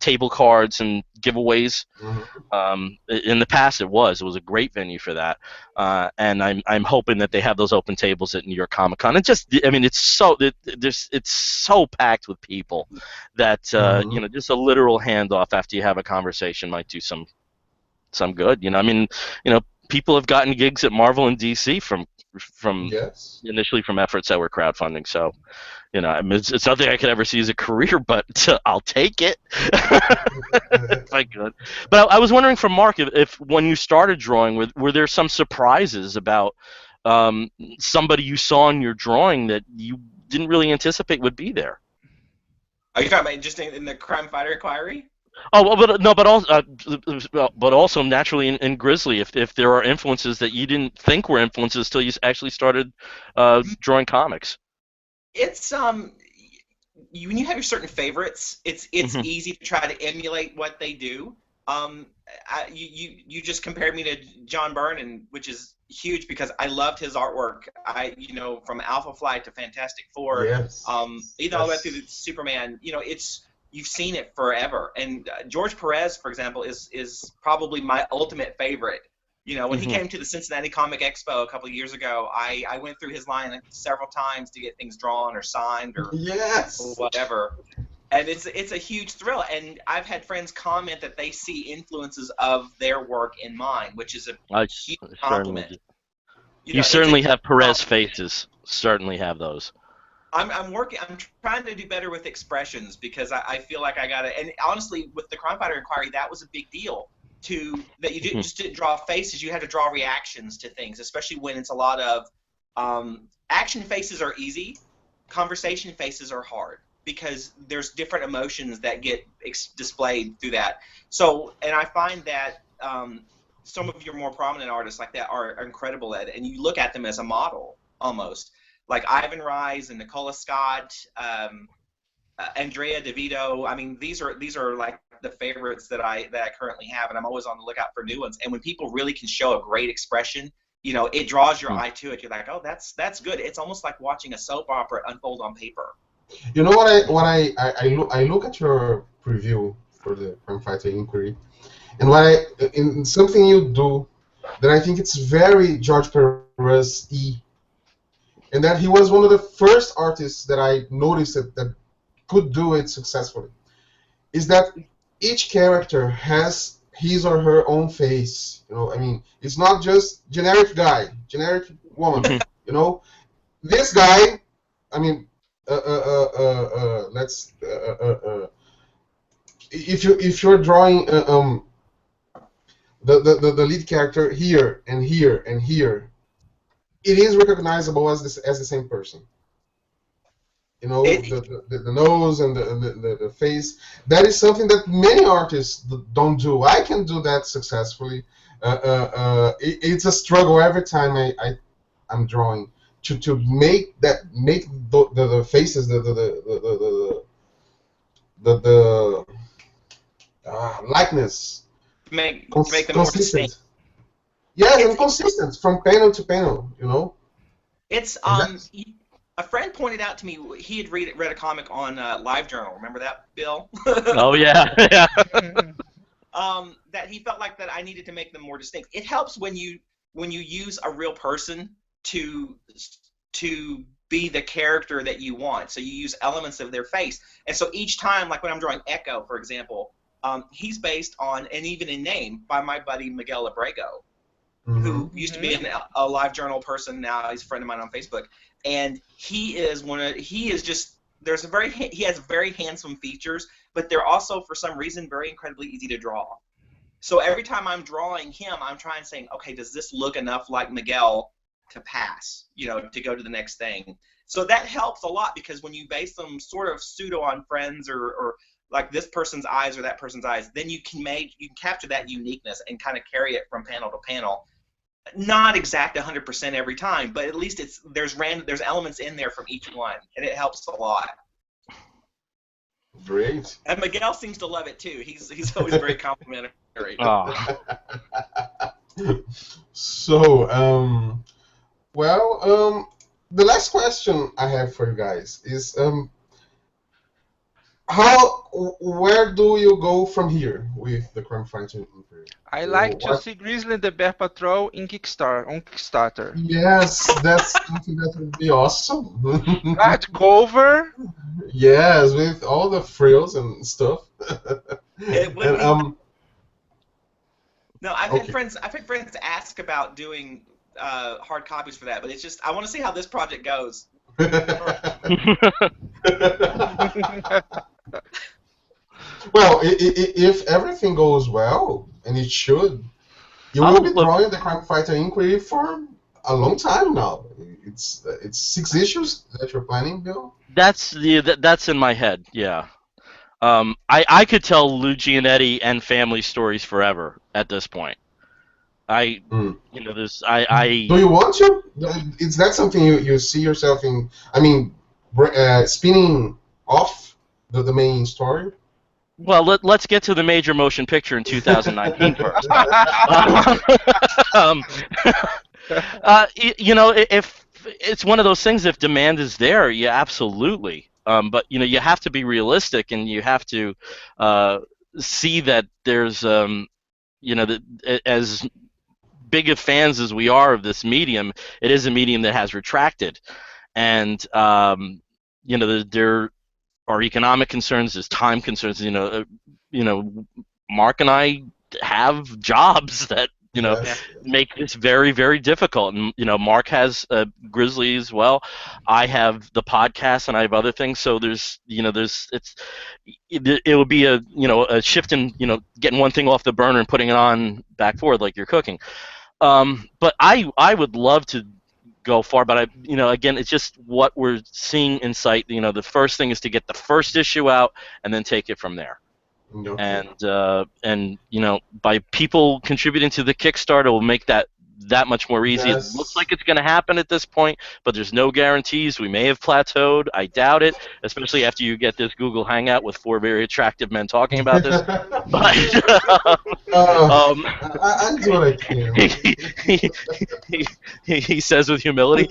table cards and giveaways. In the past, it was a great venue for that, and I'm hoping that they have those open tables at New York Comic Con. It's so packed with people that just a literal handoff after you have a conversation might do some good. People have gotten gigs at Marvel and DC from initially from efforts that were crowdfunding. So, it's nothing I could ever see as a career, but I'll take it if I could. But I was wondering from Mark if when you started drawing, were there some surprises about somebody you saw in your drawing that you didn't really anticipate would be there? Are you talking about just in the Crime Fighter Inquiry? Oh, but also naturally in Grizzly, if there are influences that you didn't think were influences till you actually started drawing comics. It's when you have your certain favorites, it's easy to try to emulate what they do. You just compared me to John Byrne, which is huge because I loved his artwork. From Alpha Flight to Fantastic Four, all the way through the Superman. You've seen it forever. And George Perez, for example, is probably my ultimate favorite. When he came to the Cincinnati Comic Expo a couple of years ago, I went through his line several times to get things drawn or signed or whatever. And it's a huge thrill. And I've had friends comment that they see influences of their work in mine, which is a huge compliment. You certainly have Perez faces. Certainly have those. I'm working. I'm trying to do better with expressions because I feel like I gotta. And honestly, with the Crime Fighter Inquiry, that was a big deal. That you just didn't draw faces. You had to draw reactions to things, especially when it's a lot of action faces are easy, conversation faces are hard because there's different emotions that get displayed through that. So, and I find that some of your more prominent artists like that are incredible at it, and you look at them as a model almost. Like Ivan Rise and Nicola Scott, Andrea DeVito. I mean, these are like the favorites that I currently have, and I'm always on the lookout for new ones. And when people really can show a great expression, it draws your eye to it. You're like, oh, that's good. It's almost like watching a soap opera unfold on paper. You know what I look at your preview for the Crime Fighter Inquiry, and in something you do that I think it's very George Perez-y, and that he was one of the first artists that I noticed that could do it successfully, is that each character has his or her own face. I mean, it's not just generic guy, generic woman. This guy. I mean, if you're drawing the lead character here and here and here, it is recognizable as the same person. The nose and the face. That is something that many artists don't do. I can do that successfully. It's a struggle every time I'm drawing to make the faces the likeness to make them more distinct. Yes, and consistent from panel to panel. It's a friend pointed out to me he had read a comic on LiveJournal. Remember that, Bill? Oh yeah, yeah. That he felt like that I needed to make them more distinct. It helps when you use a real person to be the character that you want. So you use elements of their face, and so each time, like when I'm drawing Echo, for example, he's based on, and even in name, by my buddy Miguel Abrego, who used to be a LiveJournal person. Now he's a friend of mine on Facebook. And he has very handsome features, but they're also, for some reason, very incredibly easy to draw. So every time I'm drawing him, I'm trying to say, okay, does this look enough like Miguel to pass, to go to the next thing? So that helps a lot, because when you base them sort of pseudo on friends or like this person's eyes or that person's eyes, then you can capture that uniqueness and kind of carry it from panel to panel. Not exact 100% every time, but at least there's elements in there from each one, and it helps a lot. Great. And Miguel seems to love it too. He's always very complimentary. Oh. So, the last question I have for you guys is, where do you go from here with the Crime Fighter Inquiry? I like to see Grizzly and the Bear Patrol on Kickstarter. Yes, that's something that would be awesome. Hardcover. Yes, with all the frills and stuff. No, I've had friends ask about doing hard copies for that, but it's just I want to see how this project goes. Well, if everything goes well, and it should, you will be drawing the Crime Fighter Inquiry for a long time now. It's 6 issues that you're planning, Bill? That's in my head, yeah. I could tell Lou Giannetti and family stories forever at this point. Do you want to? Is that something you see yourself in? I mean, spinning off the main story? Well, let's get to the major motion picture in 2019 first. If it's one of those things, if demand is there, yeah, absolutely. But you have to be realistic, and you have to see that there's, as big of fans as we are of this medium, it is a medium that has retracted, and there are economic concerns, there's time concerns. Mark and I have jobs that you know, Yes. make this very, very difficult. And you know, Mark has Grizzly as well. I have the podcast, and I have other things. So there's, you know, it would be a shift in, getting one thing off the burner and putting it on back forward like you're cooking. But I would love to go far, but again, it's just what we're seeing in sight. You know, the first thing is to get the first issue out and then take it from there. Okay. And by people contributing to the Kickstarter will make that much more easy. Yes. It looks like it's going to happen at this point, but there's no guarantees. We may have plateaued. I doubt it, especially after you get this Google Hangout with 4 very attractive men talking about this. But I do what I can. he says with humility.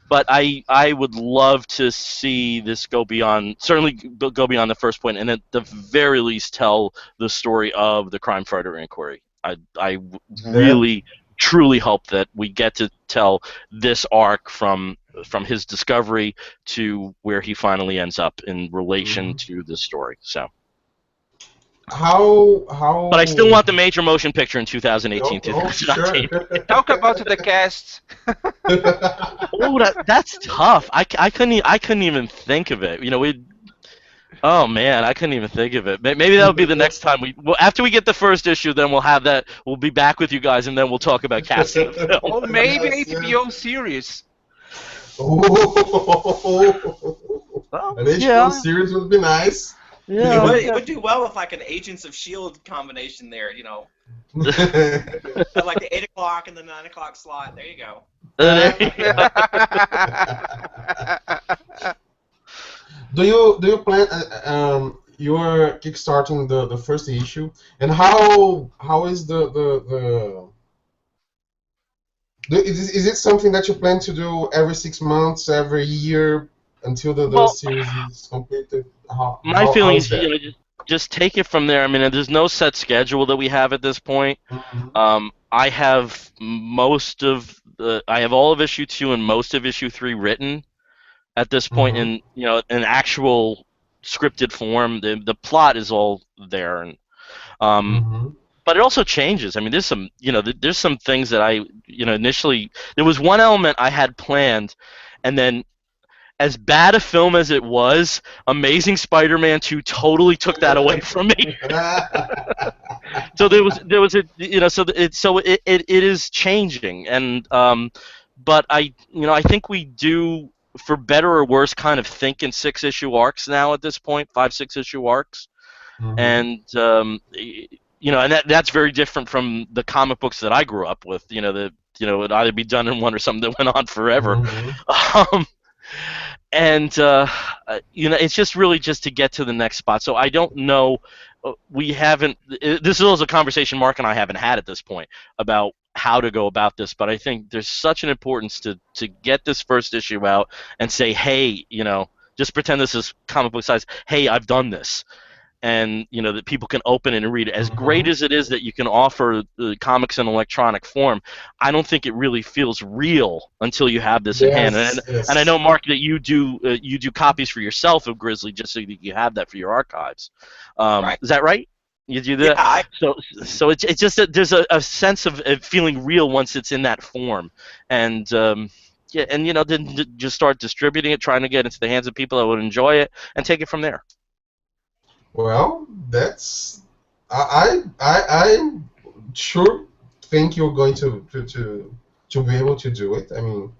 But I would love to see this go beyond the first point, and at the very least tell the story of the crime fighter inquiry. I really truly hope that we get to tell this arc from his discovery to where he finally ends up in relation to this story. So. How? But I still want the major motion picture in 2018, 2019. Sure. Talk about the cast. Oh, that's tough. I couldn't even think of it. Oh man, I couldn't even think of it. Maybe that'll be the next time after we get the first issue, then we'll have that. We'll be back with you guys, and then we'll talk about casting the film. Or maybe HBO series. An HBO series would be nice. Yeah, It would do well with like an Agents of S.H.I.E.L.D. combination there, Like the 8 o'clock and the 9 o'clock slot. There you go. Do you plan? You're kickstarting the first issue, and how is is it something that you plan to do every 6 months, every year until the series is completed? My feeling is just take it from there. I mean, there's no set schedule that we have at this point. Mm-hmm. I have I have all of issue 2 and most of issue 3 written at this point in actual scripted form. The plot is all there, and but it also changes. I mean, there's some things that I initially, there was one element I had planned, and then, as bad a film as it was, Amazing Spider-Man 2 totally took that away from me. So there was it is changing, and but I think we do, for better or worse, kind of think in 6-issue arcs now at this point, 5-6-issue arcs, and and that's very different from the comic books that I grew up with. It would either be done in one or something that went on forever. And it's just really just to get to the next spot. So I don't know. We haven't. This is a conversation Mark and I haven't had at this point about how to go about this. But I think there's such an importance to get this first issue out and say, hey, just pretend this is comic book size. Hey, I've done this. And that people can open it and read it. As great as it is that you can offer comics in electronic form, I don't think it really feels real until you have this in hand. And I know, Mark, that you do copies for yourself of Grizzly just so that you have that for your archives. Right. Is that right? You do that. Yeah, So it's just that there's a sense of it feeling real once it's in that form, and then just start distributing it, trying to get into the hands of people that would enjoy it, and take it from there. Well, that's I sure think you're going to be able to do it. I mean,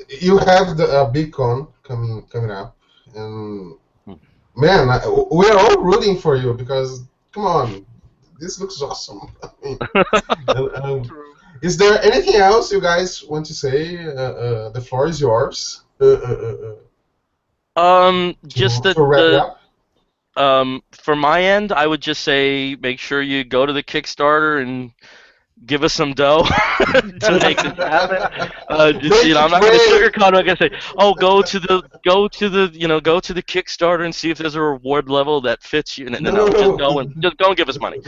you have the big con coming up, and man, we're all rooting for you because come on, this looks awesome. I mean, is there anything else you guys want to say? The floor is yours. Just to wrap it up. For my end, I would just say make sure you go to the Kickstarter and give us some dough to make this happen. I'm not going to sugarcoat it. I'm going to say, go to the Kickstarter and see if there's a reward level that fits you. No, just go and give us money.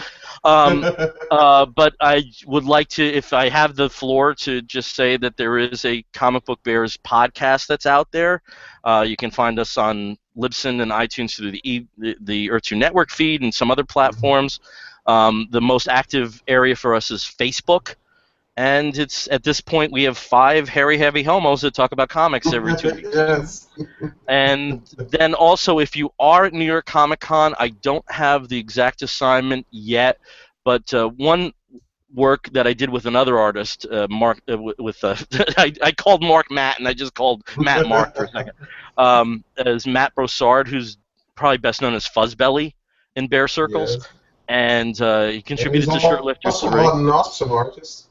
But I would like to, if I have the floor, to just say that there is a Comic Book Bears podcast that's out there. You can find us on Libsyn and iTunes through the Earth2 Network feed and some other platforms. The most active area for us is Facebook, and it's at this point we have 5 hairy heavy homos that talk about comics every 2 weeks. Yes. And then also, if you are at New York Comic Con, I don't have the exact assignment yet, but one work that I did with another artist, Mark, I called Mark Matt, and I just called Matt Mark for a second. As Matt Brossard, who's probably best known as Fuzzbelly in Bear Circles. Yes. And he contributed to Shirtlifter 3. An awesome artist.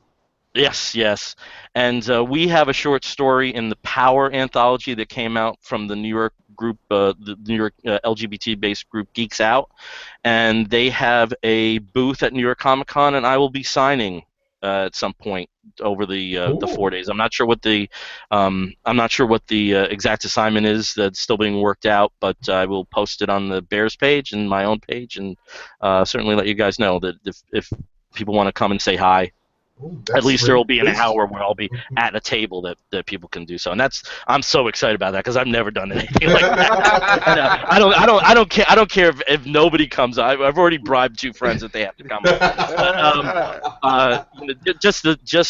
Yes. And we have a short story in the Power anthology that came out from the New York group, the New York LGBT-based group Geeks Out, and they have a booth at New York Comic Con, and I will be signing at some point over the 4 days. I'm not sure what the exact assignment is. That's still being worked out, but I will post it on the Bears page and my own page, and certainly let you guys know that if people want to come and say hi. At least there will be an hour where I'll be at a table that people can do so, and I'm so excited about that because I've never done anything like that. And, I don't care if nobody comes. I've already bribed 2 friends that they have to come. Just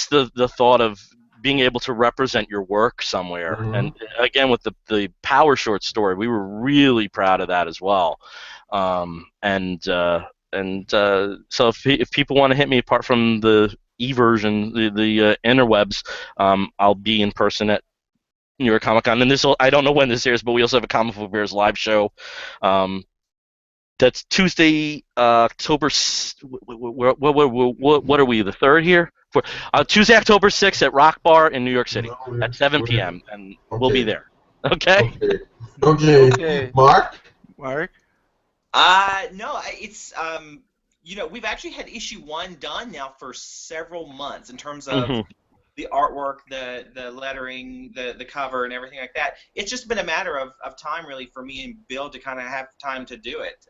the thought of being able to represent your work somewhere, and again with the Power short story, we were really proud of that as well. So if people want to hit me, apart from the e-version, the interwebs, I'll be in person at New York Comic Con, and I don't know when this airs, but we also have a Comic Book Bears live show. That's Tuesday, October. What are we? The 3rd here? Tuesday, October 6th at Rock Bar in New York City at 7 p.m. and we'll be there. Okay. Mark. No, it's we've actually had issue 1 done now for several months in terms of the artwork, the lettering, the cover, and everything like that. It's just been a matter of time, really, for me and Bill to kind of have time to do it.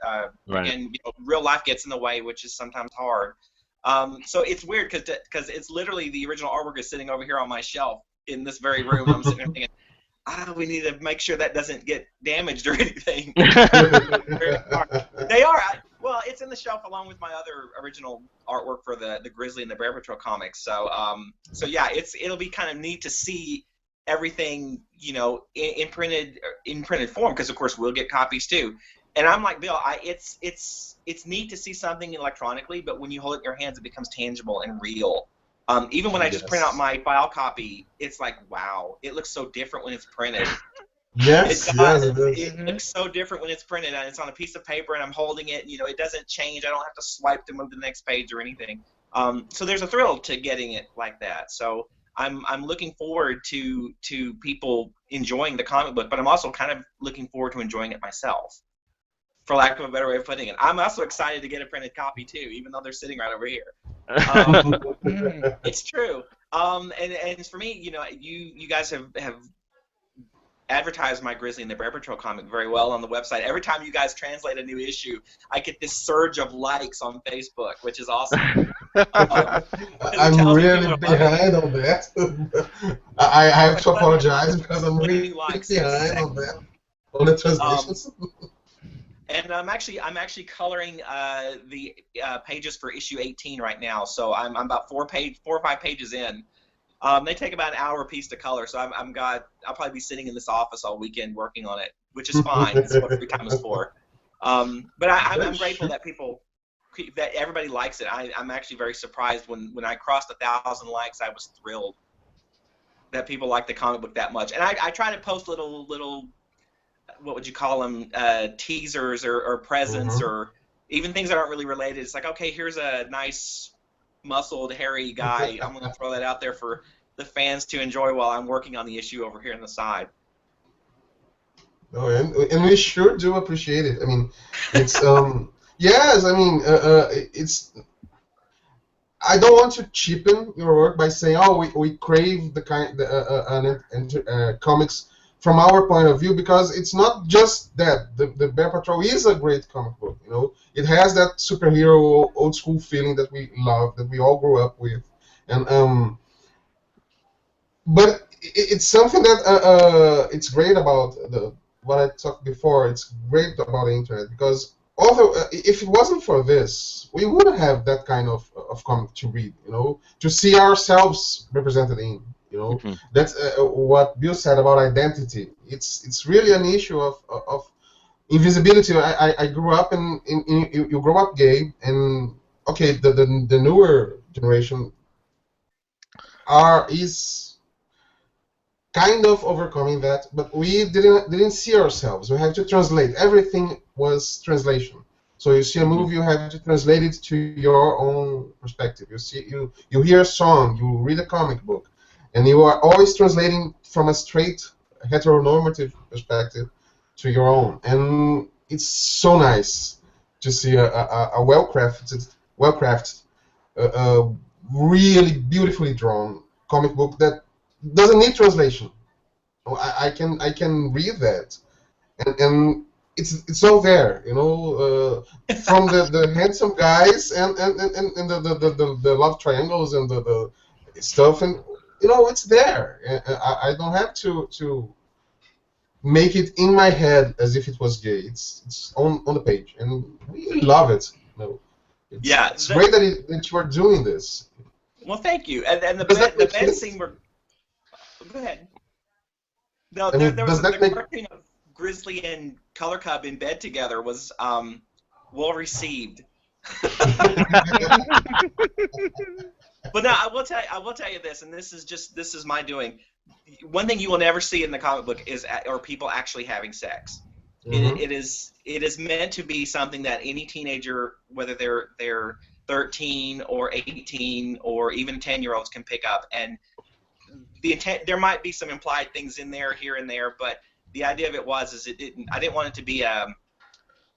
Right. And real life gets in the way, which is sometimes hard. So it's weird because it's literally the original artwork is sitting over here on my shelf in this very room. I'm sitting there thinking, we need to make sure that doesn't get damaged or anything. They are. Well, it's in the shelf along with my other original artwork for the Grizzly and the Bear Patrol comics. So yeah, it'll be kind of neat to see everything, in printed form, because of course we'll get copies too. And I'm like Bill, it's neat to see something electronically, but when you hold it in your hands, it becomes tangible and real. Even when I just print out my file copy, it's like, wow, it looks so different when it's printed. Yes, it looks so different when it's printed, and it's on a piece of paper, and I'm holding it. It doesn't change. I don't have to swipe to move to the next page or anything. So there's a thrill to getting it like that. So I'm looking forward to people enjoying the comic book, but I'm also kind of looking forward to enjoying it myself, for lack of a better way of putting it. I'm also excited to get a printed copy too, even though they're sitting right over here. It's true. And for me, you guys have advertised my Grizzly and the Bear Patrol comic very well on the website. Every time you guys translate a new issue, I get this surge of likes on Facebook, which is awesome. I'm really behind on that. I have to apologize because I'm really behind on that, on the translations. And I'm actually coloring the pages for issue 18 right now, so I'm about 4 or 5 pages in. They take about an hour a piece to color, so I'll probably be sitting in this office all weekend working on it, which is fine. That's what free time is for. But I'm grateful that everybody likes it. I'm actually very surprised when I crossed 1,000 likes. I was thrilled that people like the comic book that much. And I try to post little what would you call them, teasers or presents or even things that aren't really related. It's like, okay, here's a nice muscled, hairy guy. I'm going to throw that out there for the fans to enjoy while I'm working on the issue over here on the side. Oh, and we sure do appreciate it. I mean, it's yes. I mean, it's. I don't want to cheapen your work by saying, oh, we crave the comics from our point of view, because it's not just that. The Bear Patrol is a great comic book. You know, it has that superhero old school feeling that we love, that we all grew up with, and but it's something that it's great about what I talked before. It's great about the internet because although if it wasn't for this, we wouldn't have that kind of comic to read. You know, to see ourselves represented in. You know, that's what Bill said about identity. It's really an issue of invisibility. I grew up in you grow up gay, and okay, the newer generation is kind of overcoming that, but we didn't see ourselves. We have to translate. Everything was translation. So you see a movie, you have to translate it to your own perspective. You hear a song, you read a comic book, and you are always translating from a straight heteronormative perspective to your own. And it's so nice to see a well-crafted, really beautifully drawn comic book that doesn't need translation. I can read that, and it's all there, you know, from the handsome guys and the love triangles and the stuff, and you know, it's there. I don't have to make it in my head as if it was gay. It's on the page, and we love it. You know, it's great that you are doing this. Well, thank you. And the bed scene were. Go ahead. No, there was the cartoon of Grizzly and Color Cub in bed together was well received. But no, I will tell you this, and this is my doing. One thing you will never see in the comic book is people actually having sex. It is meant to be something that any teenager, whether they're 13 or 18 or even 10-year-olds, can pick up. And the intent, there might be some implied things in there here and there, but the idea of it is I didn't want it to be an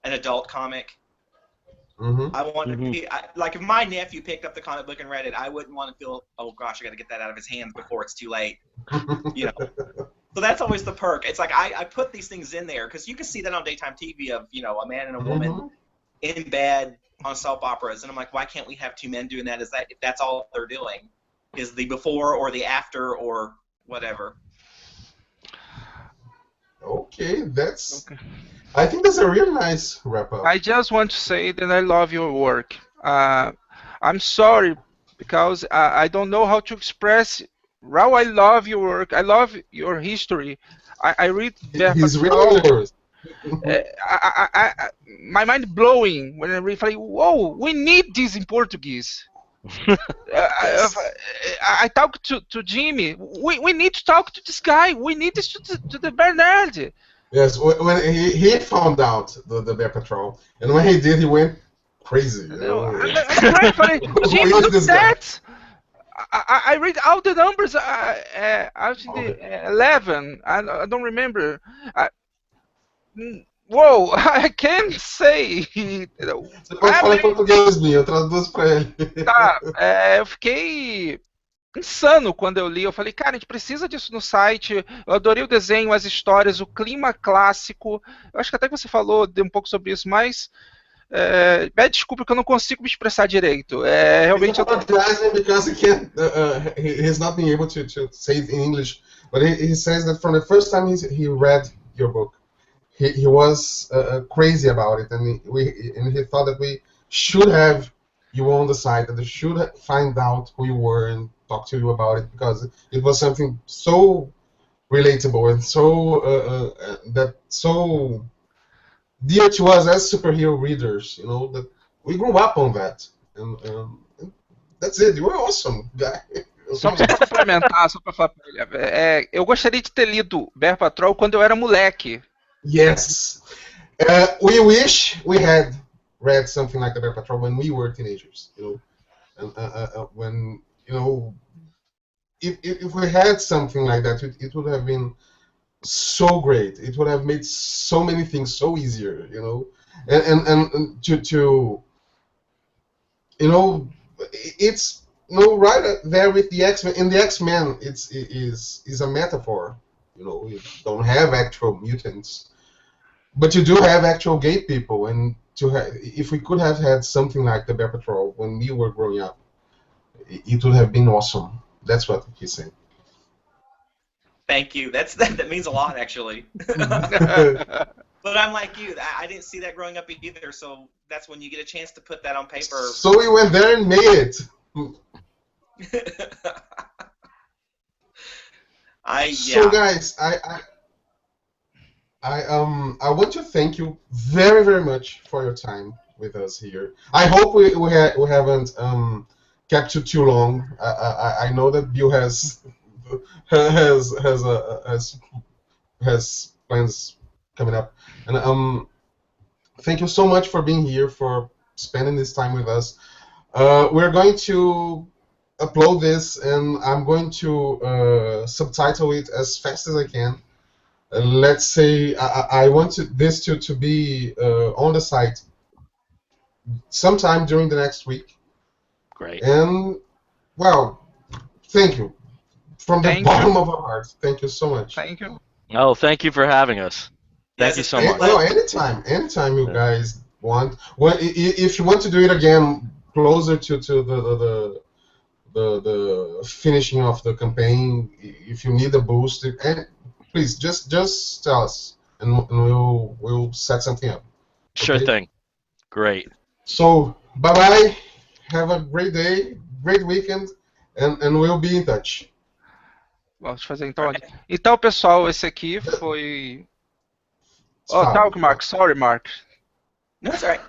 adult comic. I wanted it to be like if my nephew picked up the comic book and read it, I wouldn't want to feel, oh gosh, I got to get that out of his hands before it's too late. You know. So that's always the perk. It's like I put these things in there because you can see that on daytime TV of, you know, a man and a woman in bed on soap operas, and I'm like, why can't we have two men doing that? If that's all they're doing, is the before or the after or whatever. Okay, I think that's a real nice wrap up. I just want to say that I love your work. I'm sorry because I don't know how to express how I love your work. I love your history. I read He's really yours. My mind blowing when I read. Like, whoa, we need this in Portuguese. I talked to Jimmy. We need to talk to this guy. We need this to the Bernard. Yes, when he found out the Bear Patrol, and when he did, he went crazy. I'm trying to Jimmy, look at that. I read all the numbers. Actually, 11. I don't remember. Whoa, I can't say. Você pode falar em português, Binho, eu traduzo pra ele. Tá, eu fiquei insano quando eu li. Eu falei, cara, a gente precisa disso no site. Eu adorei o desenho, as histórias, o clima clássico. Eu acho que até que você falou um pouco sobre isso, mas desculpa que eu não consigo me expressar direito. Realmente eu tô... Because he's not being able to say it in English, but he says that from the first time he read your book, he was crazy about it, and he thought that we should have you on the site, that they should find out who you were and talk to you about it, because it was something so relatable and so dear to us as superhero readers, you know, that we grew up on that, and that's it. You were awesome, guy. Só para complementar, só para falar pra ele, eu gostaria de ter lido Bear Patrol quando eu era moleque. Yes, we wish we had read something like the Bear Patrol when we were teenagers. You know, and when you know, if we had something like that, it would have been so great. It would have made so many things so easier. You know, and to you know, it's right there with the X-Men. In the X-Men, it is a metaphor. You know, you don't have actual mutants, but you do have actual gay people. And if we could have had something like the Bear Patrol when we were growing up, it would have been awesome. That's what he's saying. Thank you. That means a lot, actually. But I'm like you. I didn't see that growing up either, so that's when you get a chance to put that on paper. So we went there and made it. So guys, I want to thank you very, very much for your time with us here. I hope we haven't kept you too long. I know that Bill has plans coming up, and thank you so much for being here, for spending this time with us. We're going to upload this, and I'm going to subtitle it as fast as I can. Let's say I want this to be on the site sometime during the next week. Great. And, well, thank you. From the bottom of our hearts, thank you so much. Thank you. Oh, thank you for having us. Thank you so much. No, anytime you guys want. Well, if you want to do it again closer to the finishing of the campaign, if you need a boost, and please just tell us, and we'll set something up. Sure thing. Great. So bye bye. Have a great day, great weekend, and we'll be in touch. Vamos fazer então. Então, pessoal, esse aqui foi. Oh, talk, Mark. Sorry, Mark. No, it's all right.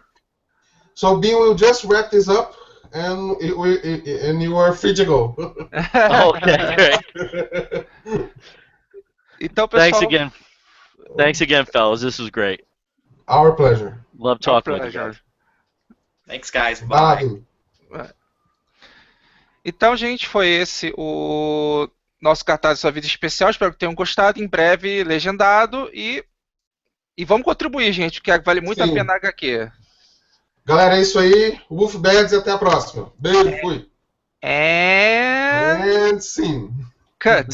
So, Bean will just wrap this up, and you are free to go. Okay, great. Então, pessoal. Thanks again, fellas. This was great. Our pleasure. Love talking with you guys. Thanks, guys. Bye. Então, gente, foi esse o nosso Catarse Sua Vida Especial. Espero que tenham gostado. Em breve, legendado. E vamos contribuir, gente, porque vale muito a pena a HQ. Galera, é isso aí. Wolf Bags e até a próxima. Beijo, fui. And sim. Cut.